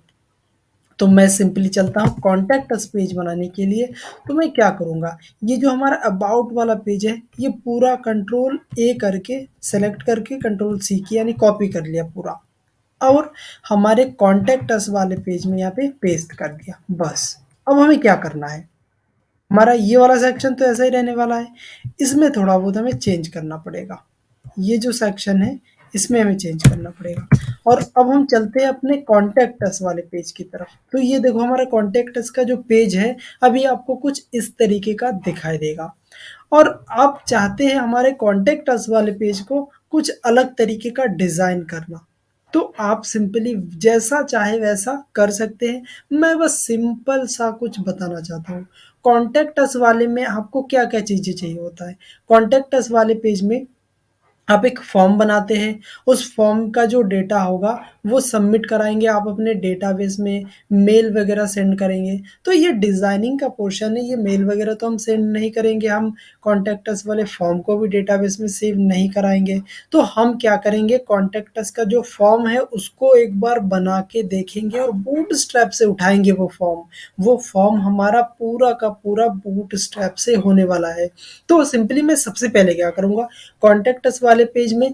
तो मैं सिंपली चलता हूँ कॉन्टैक्ट अस पेज बनाने के लिए। तो मैं क्या करूँगा, ये जो हमारा अबाउट वाला पेज है ये पूरा कंट्रोल ए करके सेलेक्ट करके कंट्रोल सी की यानी कॉपी कर लिया पूरा और हमारे कॉन्टैक्ट अस वाले पेज में यहाँ पे पेस्ट कर दिया। बस अब हमें क्या करना है, हमारा ये वाला सेक्शन तो ऐसा ही रहने वाला है, इसमें थोड़ा बहुत हमें चेंज करना पड़ेगा। ये जो सेक्शन है इसमें हमें चेंज करना पड़ेगा। और अब हम चलते हैं अपने कॉन्टैक्ट अस वाले पेज की तरफ। तो ये देखो हमारा कॉन्टैक्ट अस का जो पेज है अभी आपको कुछ इस तरीके का दिखाई देगा। और आप चाहते हैं हमारे कॉन्टैक्ट अस वाले पेज को कुछ अलग तरीके का डिज़ाइन करना, तो आप सिंपली जैसा चाहे वैसा कर सकते हैं। मैं बस सिंपल सा कुछ बताना चाहता हूँ। कॉन्टैक्ट अस वाले में आपको क्या क्या चीज़ें चाहिए होता है, कॉन्टैक्ट अस वाले पेज में आप एक फॉर्म बनाते हैं, उस फॉर्म का जो डेटा होगा वो सबमिट कराएँगे आप अपने डेटाबेस में, मेल वगैरह सेंड करेंगे। तो ये डिज़ाइनिंग का पोर्शन है, ये मेल वगैरह तो हम सेंड नहीं करेंगे, हम कॉन्टैक्ट अस वाले फॉर्म को भी डेटाबेस में सेव नहीं कराएँगे। तो हम क्या करेंगे, कॉन्टैक्ट अस का जो फॉर्म है उसको एक बार बना के देखेंगे और बूटस्ट्रैप से उठाएँगे वो फॉर्म। वो फॉर्म हमारा पूरा का पूरा बूटस्ट्रैप से होने वाला है। तो सिंपली मैं सबसे पहले क्या करूँगा, कॉन्टैक्ट अस वाले पेज में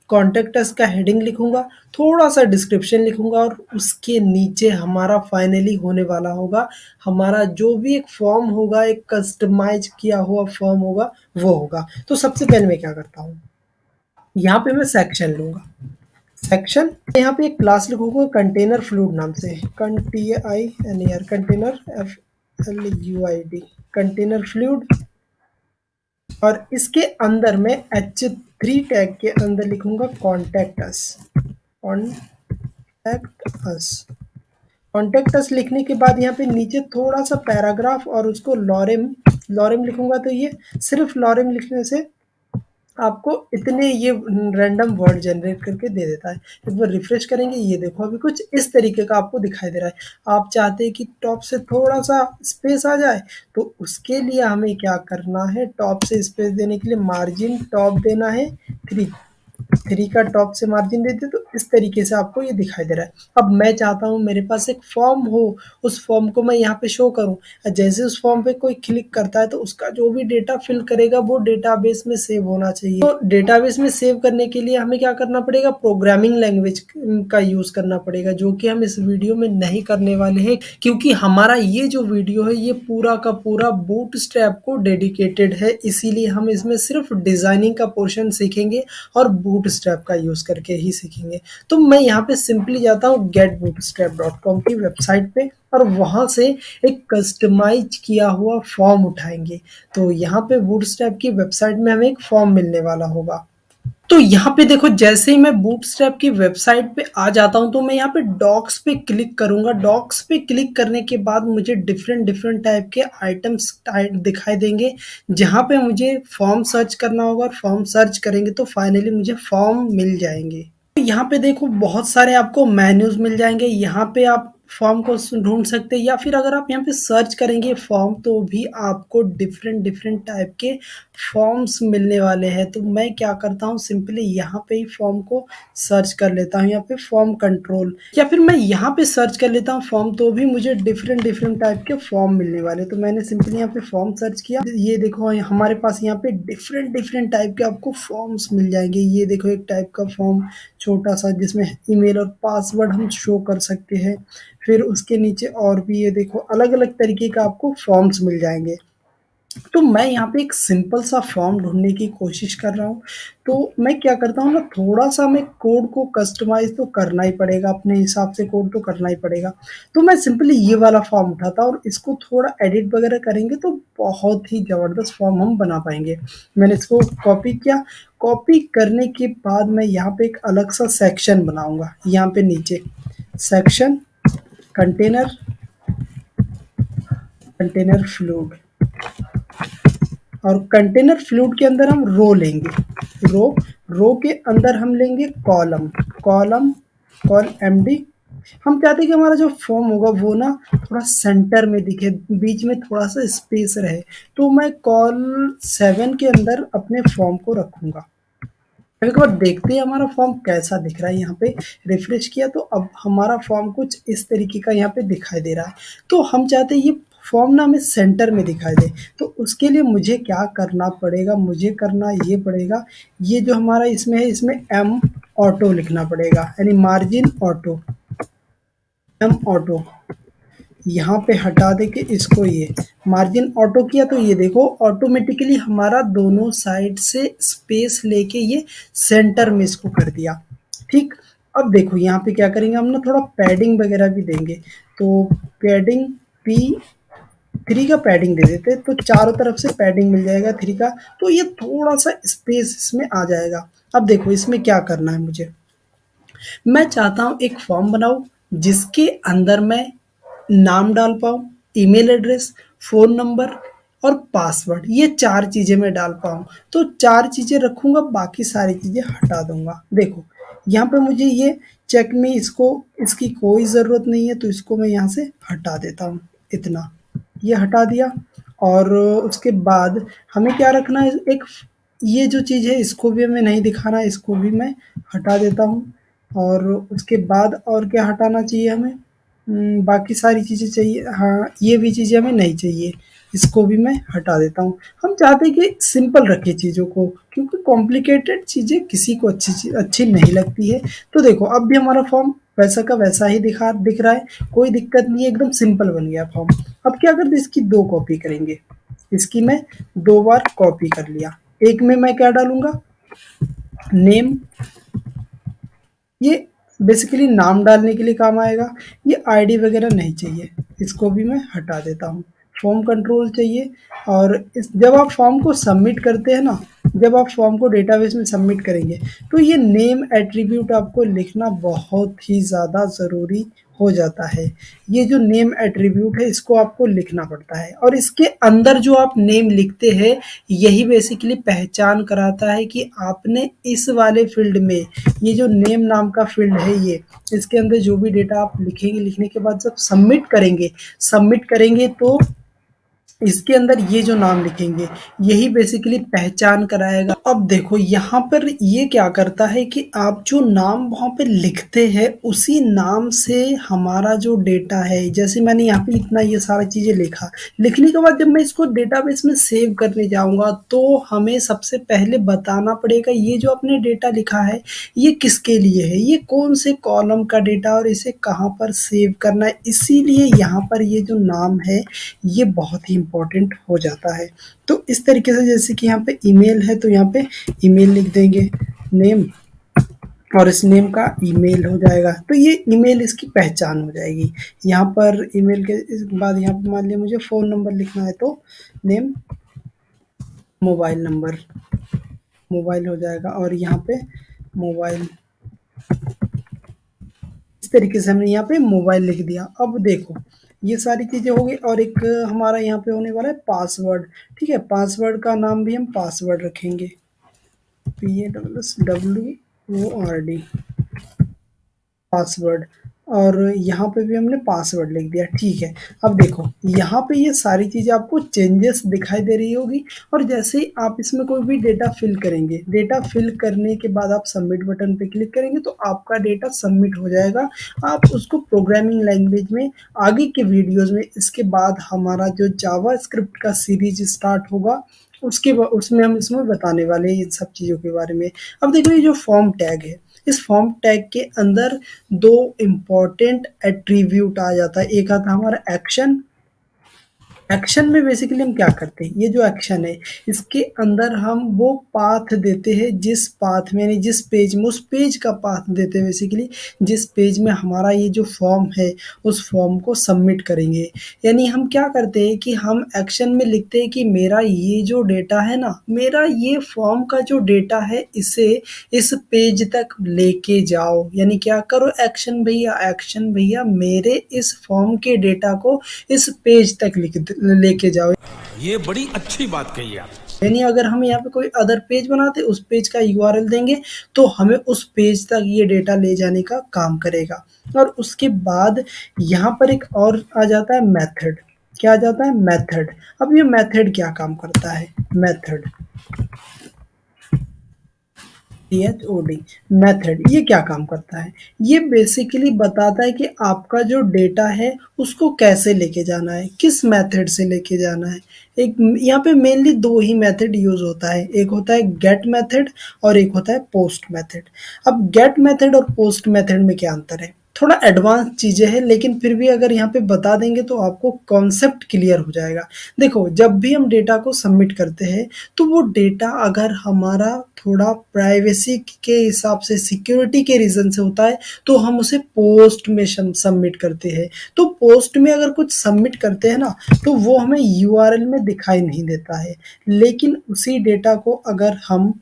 कॉन्टैक्ट अस का हेडिंग लिखूँगा, थोड़ा-सा डिस्क्रिप्शन लिखूँगा और उसके नीचे हमारा फाइनली होने वाला होगा, हमारा जो भी एक फॉर्म होगा, एक कस्टमाइज़ किया हुआ फॉर्म होगा, वो होगा। तो सबसे पहले मैं क्या करता हूँ, यहाँ पे मैं सेक्शन लूँगा। सेक्शन यहाँ पे एक क्लास लिखूँगा कंटेनर फ्लूइड नाम से, container container FLUID container fluid, और इसके अंदर मैं H3 टैग के अंदर लिखूंगा contact us. Contact us contact us लिखने के बाद यहाँ पे नीचे थोड़ा सा पैराग्राफ और उसको लॉरेम लॉरेम लिखूंगा। तो ये सिर्फ लॉरेम लिखने से आपको इतने ये रैंडम वर्ड जनरेट करके दे देता है। एक बार रिफ्रेश करेंगे, ये देखो अभी कुछ इस तरीके का आपको दिखाई दे रहा है। आप चाहते हैं कि टॉप से थोड़ा-सा स्पेस आ जाए, तो उसके लिए हमें क्या करना है, टॉप से स्पेस देने के लिए मार्जिन टॉप देना है 3। 3 का टॉप से मार्जिन देते तो इस तरीके से आपको ये दिखाई दे रहा है। अब मैं चाहता हूँ मेरे पास एक फॉर्म हो, उस फॉर्म को मैं यहाँ पे शो करूँ। जैसे उस फॉर्म पे कोई क्लिक करता है तो उसका जो भी डेटा फिल करेगा वो डेटाबेस में सेव होना चाहिए। तो डेटाबेस में सेव करने के लिए हमें क्या करना पड़ेगा, प्रोग्रामिंग लैंग्वेज का यूज़ करना पड़ेगा, जो कि हम इस वीडियो में नहीं करने वाले हैं, क्योंकि हमारा ये जो वीडियो है ये पूरा का पूरा बूटस्ट्रैप को डेडिकेटेड है। इसीलिए हम इसमें सिर्फ डिज़ाइनिंग का पोर्शन सीखेंगे और बूटस्ट्रैप का यूज़ करके ही सीखेंगे। तो मैं यहाँ पे सिंपली जाता हूँ getbootstrap.com की वेबसाइट पे और वहाँ से एक कस्टमाइज़ किया हुआ फॉर्म उठाएँगे। तो यहाँ पे बूटस्ट्रैप की वेबसाइट में हमें एक फॉर्म मिलने वाला होगा। तो यहाँ पे देखो, जैसे ही मैं बूटस्ट्रैप की वेबसाइट पे आ जाता हूँ तो मैं यहाँ पे डॉक्स पे क्लिक करूँगा। डॉक्स पे क्लिक करने के बाद मुझे डिफरेंट डिफरेंट टाइप के आइटम्स दिखाई देंगे, जहाँ पे मुझे फॉर्म सर्च करना होगा और फॉर्म सर्च करेंगे तो फाइनली मुझे फॉर्म मिल जाएंगे। तो यहाँ पे देखो बहुत सारे आपको मेन्यूज मिल जाएंगे, यहाँ पे आप फॉर्म को ढूंढ सकते हैं, या फिर अगर आप यहाँ पे सर्च करेंगे फॉर्म तो भी आपको डिफरेंट डिफरेंट टाइप के फॉर्म्स मिलने वाले हैं। तो मैं क्या करता हूँ, सिंपली यहाँ पे ही फॉर्म को सर्च कर लेता हूँ, यहाँ पे फॉर्म कंट्रोल, या फिर मैं यहाँ पे सर्च कर लेता हूँ फॉर्म, तो भी मुझे डिफरेंट डिफरेंट टाइप के फॉर्म मिलने वाले। तो मैंने सिंपली यहाँ पे फॉर्म सर्च किया, ये देखो हमारे पास यहाँ पे डिफरेंट डिफरेंट टाइप के आपको फॉर्म्स मिल जाएंगे। ये देखो एक टाइप का फॉर्म छोटा सा जिसमें ईमेल और पासवर्ड हम शो कर सकते हैं। फिर उसके नीचे और भी ये देखो अलग अलग तरीके का आपको फॉर्म्स मिल जाएंगे। तो मैं यहाँ पे एक सिंपल सा फॉर्म ढूंढने की कोशिश कर रहा हूँ। तो मैं क्या करता हूँ ना, थोड़ा सा मैं कोड को कस्टमाइज तो करना ही पड़ेगा, अपने हिसाब से कोड तो करना ही पड़ेगा। तो मैं सिंपली ये वाला फॉर्म उठाता और इसको थोड़ा एडिट वगैरह करेंगे तो बहुत ही ज़बरदस्त फॉर्म हम बना पाएंगे। मैंने इसको कॉपी किया, कॉपी करने के बाद मैं यहाँ पे एक अलग सा सेक्शन बनाऊंगा। यहाँ पे नीचे सेक्शन कंटेनर कंटेनर फ्लूइड, और कंटेनर फ्लूइड के अंदर हम रो लेंगे, रो के अंदर हम लेंगे कॉलम, कॉल एमडी। हम चाहते हैं कि हमारा जो फॉर्म होगा वो ना थोड़ा सेंटर में दिखे, बीच में थोड़ा सा स्पेस रहे। तो मैं कॉल 7 के अंदर अपने फॉर्म को रखूंगा। एक बार देखते हैं हमारा फॉर्म कैसा दिख रहा है। यहाँ पे रिफ्रेश किया तो अब हमारा फॉर्म कुछ इस तरीके का यहाँ पे दिखाई दे रहा है। तो हम चाहते हैं ये फॉर्म ना हमें सेंटर में दिखाई दे, तो उसके लिए मुझे क्या करना पड़ेगा, मुझे करना ये पड़ेगा, ये जो हमारा इसमें है इसमें एम ऑटो लिखना पड़ेगा, यानी मार्जिन ऑटो, एम ऑटो यहाँ पे हटा दे के इसको ये मार्जिन ऑटो किया तो ये देखो ऑटोमेटिकली हमारा दोनों साइड से स्पेस लेके ये सेंटर में इसको कर दिया। ठीक, अब देखो यहाँ पे क्या करेंगे, हम ना थोड़ा पैडिंग वगैरह भी देंगे। तो पैडिंग P3 का पैडिंग दे देते, तो चारों तरफ से पैडिंग मिल जाएगा 3 का, तो ये थोड़ा सा स्पेस इसमें आ जाएगा। अब देखो इसमें क्या करना है मुझे, मैं चाहता हूँ एक फॉर्म बनाऊँ जिसके अंदर मैं नाम डाल पाऊँ, ईमेल एड्रेस, फ़ोन नंबर और पासवर्ड, ये 4 चीज़ें मैं डाल पाऊँ। तो 4 चीज़ें रखूँगा, बाकी सारी चीज़ें हटा दूँगा। देखो यहाँ पे मुझे ये चेक में इसकी कोई ज़रूरत नहीं है, तो इसको मैं यहाँ से हटा देता हूँ। इतना ये हटा दिया। और उसके बाद हमें क्या रखना है, एक ये जो चीज़ है इसको भी हमें नहीं दिखाना है, इसको भी मैं हटा देता हूँ। और उसके बाद और क्या हटाना चाहिए हमें, बाकी सारी चीज़ें चाहिए, हाँ ये भी चीज़ें हमें नहीं चाहिए, इसको भी मैं हटा देता हूँ। हम चाहते हैं कि सिंपल रखें चीज़ों को, क्योंकि कॉम्प्लिकेटेड चीज़ें किसी को अच्छी नहीं लगती है। तो देखो अब भी हमारा फॉर्म वैसा का वैसा ही दिख रहा है, कोई दिक्कत नहीं है, एकदम सिंपल बन गया फॉर्म। अब क्या करते, इसकी 2 कॉपी करेंगे। इसकी मैं 2 बार कॉपी कर लिया। एक में मैं क्या डालूँगा, नेम, ये बेसिकली नाम डालने के लिए काम आएगा। ये आईडी वगैरह नहीं चाहिए, इसको भी मैं हटा देता हूँ। फॉर्म कंट्रोल चाहिए। और जब आप फॉर्म को सबमिट करते हैं ना, जब आप फॉर्म को डेटाबेस में सबमिट करेंगे, तो ये नेम एट्रीब्यूट आपको लिखना बहुत ही ज़्यादा ज़रूरी हो जाता है। ये जो नेम एट्रीब्यूट है इसको आपको लिखना पड़ता है, और इसके अंदर जो आप नेम लिखते हैं यही बेसिकली पहचान कराता है कि आपने इस वाले फील्ड में, ये जो नेम नाम का फील्ड है, ये इसके अंदर जो भी डेटा आप लिखेंगे, लिखने के बाद जब सबमिट करेंगे तो इसके अंदर ये जो नाम लिखेंगे यही बेसिकली पहचान कराएगा। अब देखो यहाँ पर ये क्या करता है कि आप जो नाम वहाँ पे लिखते हैं उसी नाम से हमारा जो डेटा है, जैसे मैंने यहाँ पे इतना ये सारी चीज़ें लिखा, लिखने के बाद जब मैं इसको डेटाबेस में सेव करने जाऊँगा तो हमें सबसे पहले बताना पड़ेगा ये जो आपने डेटा लिखा है ये किसके लिए है, ये कौन से कॉलम का डेटा और इसे कहाँ पर सेव करना है। इसीलिए यहाँ पर ये जो नाम है ये बहुत ही इम्पोर्टेंट हो जाता है। तो इस तरीके से जैसे कि यहाँ पे ईमेल है तो यहाँ पे ईमेल लिख देंगे, नेम, और इस नेम का ईमेल हो जाएगा, तो ये ईमेल इसकी पहचान हो जाएगी। यहाँ पर ईमेल के इस बाद यहाँ पे मान लिया मुझे फ़ोन नंबर लिखना है तो नेम, मोबाइल नंबर, मोबाइल हो जाएगा, और यहाँ पे मोबाइल, इस तरीके से हमने यहाँ पे मोबाइल लिख दिया। अब देखो ये सारी चीज़ें हो गई, और एक हमारा यहाँ पे होने वाला है पासवर्ड। ठीक है, पासवर्ड का नाम भी हम पासवर्ड रखेंगे, PASSWORD, पासवर्ड। और यहाँ पे भी हमने पासवर्ड लिख दिया। ठीक है, अब देखो यहाँ पे ये सारी चीज़ें आपको चेंजेस दिखाई दे रही होगी, और जैसे ही आप इसमें कोई भी डेटा फिल करेंगे, डेटा फिल करने के बाद आप सबमिट बटन पे क्लिक करेंगे तो आपका डेटा सबमिट हो जाएगा। आप उसको प्रोग्रामिंग लैंग्वेज में आगे के वीडियोज़ में, इसके बाद हमारा जो जावा स्क्रिप्ट का सीरीज स्टार्ट होगा उसमें हम इसमें बताने वाले हैं इन सब चीज़ों के बारे में। अब देखो ये जो फॉर्म टैग है, इस फॉर्म टैग के अंदर 2 इम्पॉर्टेंट एट्रीब्यूट आ जाता है। एक आता है हमारा एक्शन। एक्शन में बेसिकली हम क्या करते हैं, ये जो एक्शन है इसके अंदर हम वो पाथ देते हैं, जिस पाथ में यानी जिस पेज में, उस पेज का पाथ देते हैं बेसिकली, जिस पेज में हमारा ये जो फॉर्म है उस फॉर्म को सबमिट करेंगे। यानी हम क्या करते हैं कि हम एक्शन में लिखते हैं कि मेरा ये जो डेटा है ना, मेरा ये फॉर्म का जो डेटा है इसे इस पेज तक लेके जाओ। यानी क्या करो, एक्शन भैया मेरे इस फॉर्म के डेटा को इस पेज तक लेके जाओ। ये बड़ी अच्छी बात कही आप। यानी अगर हम यहाँ पे कोई अदर पेज बनाते, उस पेज का यूआरएल देंगे तो हमें उस पेज तक ये डेटा ले जाने का काम करेगा। और उसके बाद यहाँ पर एक और आ जाता है मेथड। क्या आ जाता है, मेथड। अब ये मेथड क्या काम करता है, मेथड, CHOD, मेथड, ये क्या काम करता है, ये बेसिकली बताता है कि आपका जो डेटा है उसको कैसे लेके जाना है, किस मेथड से लेके जाना है। एक यहाँ पे मेनली 2 ही मेथड यूज होता है, एक होता है गेट मेथड और एक होता है पोस्ट मेथड। अब गेट मेथड और पोस्ट मेथड में क्या अंतर है, थोड़ा एडवांस चीज़ें हैं, लेकिन फिर भी अगर यहाँ पे बता देंगे तो आपको कॉन्सेप्ट क्लियर हो जाएगा। देखो जब भी हम डेटा को सबमिट करते हैं तो वो डेटा अगर हमारा थोड़ा प्राइवेसी के हिसाब से, सिक्योरिटी के रीज़न से होता है तो हम उसे पोस्ट में सबमिट करते हैं। तो पोस्ट में अगर कुछ सबमिट करते हैं ना तो वो हमें यूआरएल में दिखाई नहीं देता है, लेकिन उसी डेटा को अगर हम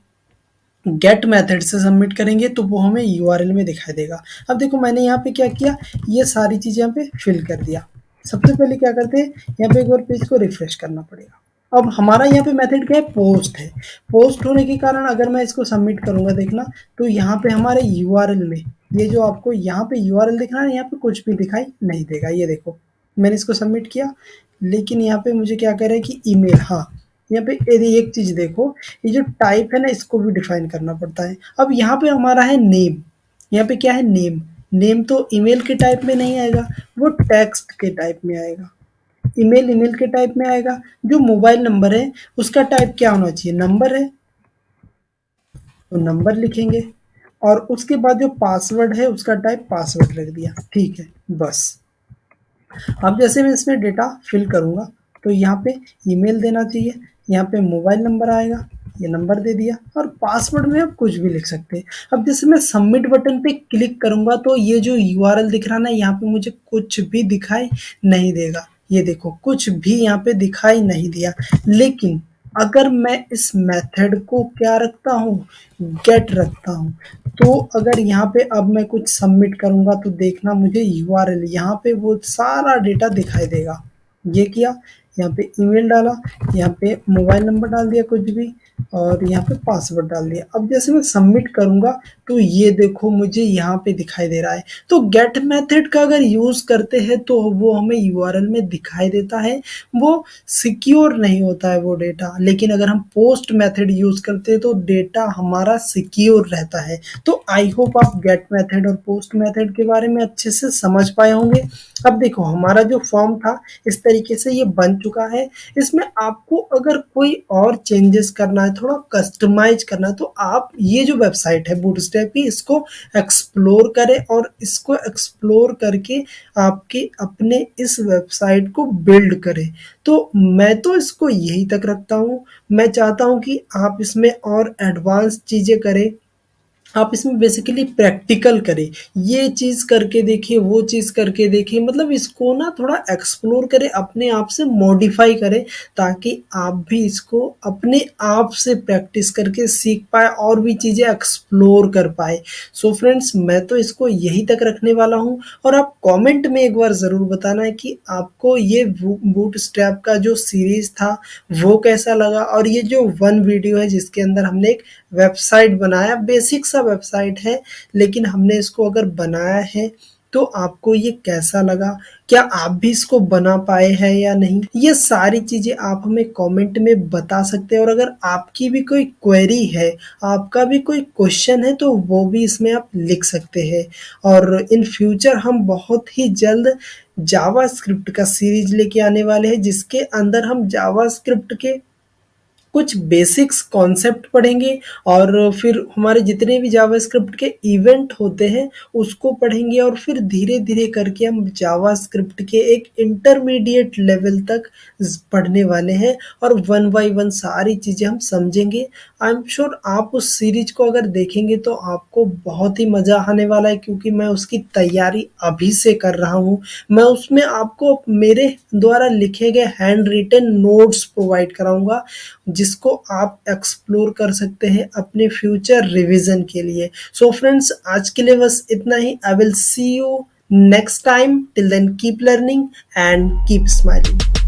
गेट मेथड से सबमिट करेंगे तो वो हमें यूआरएल में दिखाई देगा। अब देखो मैंने यहाँ पे क्या किया, ये सारी चीज़ें यहाँ पे फिल कर दिया। सबसे पहले क्या करते हैं, यहाँ पे एक बार पेज को रिफ्रेश करना पड़ेगा। अब हमारा यहाँ पे मेथड क्या है, पोस्ट है। पोस्ट होने के कारण अगर मैं इसको सबमिट करूँगा देखना, तो यहाँ पे हमारे यूआरएल में ये जो आपको यहाँ पे यूआरएल दिख रहा है, यहाँ पे कुछ भी दिखाई नहीं देगा। ये देखो मैंने इसको सबमिट किया, लेकिन यहाँ पे मुझे क्या कह रहा है कि ईमेल, हाँ यहाँ पे यदि एक चीज़ देखो, ये जो टाइप है ना इसको भी डिफाइन करना पड़ता है। अब यहाँ पे हमारा है नेम, यहाँ पे क्या है नेम, नेम तो ईमेल के टाइप में नहीं आएगा, वो टेक्स्ट के टाइप में आएगा। ईमेल के टाइप में आएगा। जो मोबाइल नंबर है उसका टाइप क्या होना चाहिए, नंबर है तो नंबर लिखेंगे, और उसके बाद जो पासवर्ड है उसका टाइप पासवर्ड रख दिया, ठीक है बस। अब जैसे मैं इसमें डेटा फिल करूँगा तो यहाँ पे ईमेल देना चाहिए, यहाँ पे मोबाइल नंबर आएगा, ये नंबर दे दिया, और पासवर्ड में आप कुछ भी लिख सकते हैं। अब जैसे मैं सबमिट बटन पे क्लिक करूँगा तो ये जो यूआरएल दिख रहा है ना, यहाँ पे मुझे कुछ भी दिखाई नहीं देगा। ये देखो कुछ भी यहाँ पे दिखाई नहीं दिया। लेकिन अगर मैं इस मेथड को क्या रखता हूँ, गेट रखता हूँ, तो अगर यहाँ पे अब मैं कुछ सबमिट करूँगा तो देखना मुझे यूआरएल यहाँ पे वो सारा डेटा दिखाई देगा। ये किया, यहाँ पे ईमेल डाला, यहाँ पे मोबाइल नंबर डाल दिया कुछ भी, और यहाँ पे पासवर्ड डाल दिया। अब जैसे मैं सबमिट करूँगा तो ये देखो मुझे यहाँ पे दिखाई दे रहा है। तो गेट मेथड का अगर यूज़ करते हैं तो वो हमें यूआरएल में दिखाई देता है, वो सिक्योर नहीं होता है वो डेटा। लेकिन अगर हम पोस्ट मेथड यूज़ करते हैं तो डेटा हमारा सिक्योर रहता है। तो आई होप आप गेट मेथड और पोस्ट मेथड के बारे में अच्छे से समझ पाए होंगे। अब देखो हमारा जो फॉर्म था इस तरीके से ये बन चुका है। इसमें आपको अगर कोई और चेंजेस करना है, थोड़ा कस्टमाइज करना है, तो आप ये जो वेबसाइट है बूटस्ट्रैप की, इसको एक्सप्लोर करें और इसको एक्सप्लोर करके आपके अपने इस वेबसाइट को बिल्ड करें। तो मैं तो इसको यही तक रखता हूँ। मैं चाहता हूँ कि आप इसमें और एडवांस चीज़ें करें, आप इसमें बेसिकली प्रैक्टिकल करें, ये चीज़ करके देखिए, वो चीज़ करके देखिए, मतलब इसको ना थोड़ा एक्सप्लोर करें, अपने आप से मॉडिफाई करें, ताकि आप भी इसको अपने आप से प्रैक्टिस करके सीख पाए और भी चीज़ें एक्सप्लोर कर पाए। सो फ्रेंड्स मैं तो इसको यही तक रखने वाला हूँ, और आप कमेंट में एक बार ज़रूर बताना है कि आपको ये बूटस्ट्रैप का जो सीरीज़ था वो कैसा लगा, और ये जो वन वीडियो है जिसके अंदर हमने एक वेबसाइट बनाया, बेसिक सा वेबसाइट है लेकिन हमने इसको अगर बनाया है तो आपको ये कैसा लगा, क्या आप भी इसको बना पाए हैं या नहीं, ये सारी चीज़ें आप हमें कमेंट में बता सकते हैं। और अगर आपकी भी कोई क्वेरी है, आपका भी कोई क्वेश्चन है, तो वो भी इसमें आप लिख सकते हैं। और इन फ्यूचर हम बहुत ही जल्द जावास्क्रिप्ट का सीरीज लेके आने वाले हैं, जिसके अंदर हम जावास्क्रिप्ट के कुछ बेसिक्स कॉन्सेप्ट पढ़ेंगे, और फिर हमारे जितने भी जावास्क्रिप्ट के इवेंट होते हैं उसको पढ़ेंगे, और फिर धीरे धीरे करके हम जावास्क्रिप्ट के एक इंटरमीडिएट लेवल तक पढ़ने वाले हैं, और वन बाय वन सारी चीज़ें हम समझेंगे। आई एम श्योर आप उस सीरीज को अगर देखेंगे तो आपको बहुत ही मज़ा आने वाला है, क्योंकि मैं उसकी तैयारी अभी से कर रहा हूँ। मैं उसमें आपको मेरे द्वारा लिखे गए हैंड रिटन नोट्स प्रोवाइड कराऊंगा, जिसको आप एक्सप्लोर कर सकते हैं अपने फ्यूचर रिवीजन के लिए। सो फ्रेंड्स आज के लिए बस इतना ही। I will see you next time. Till then keep learning and keep smiling.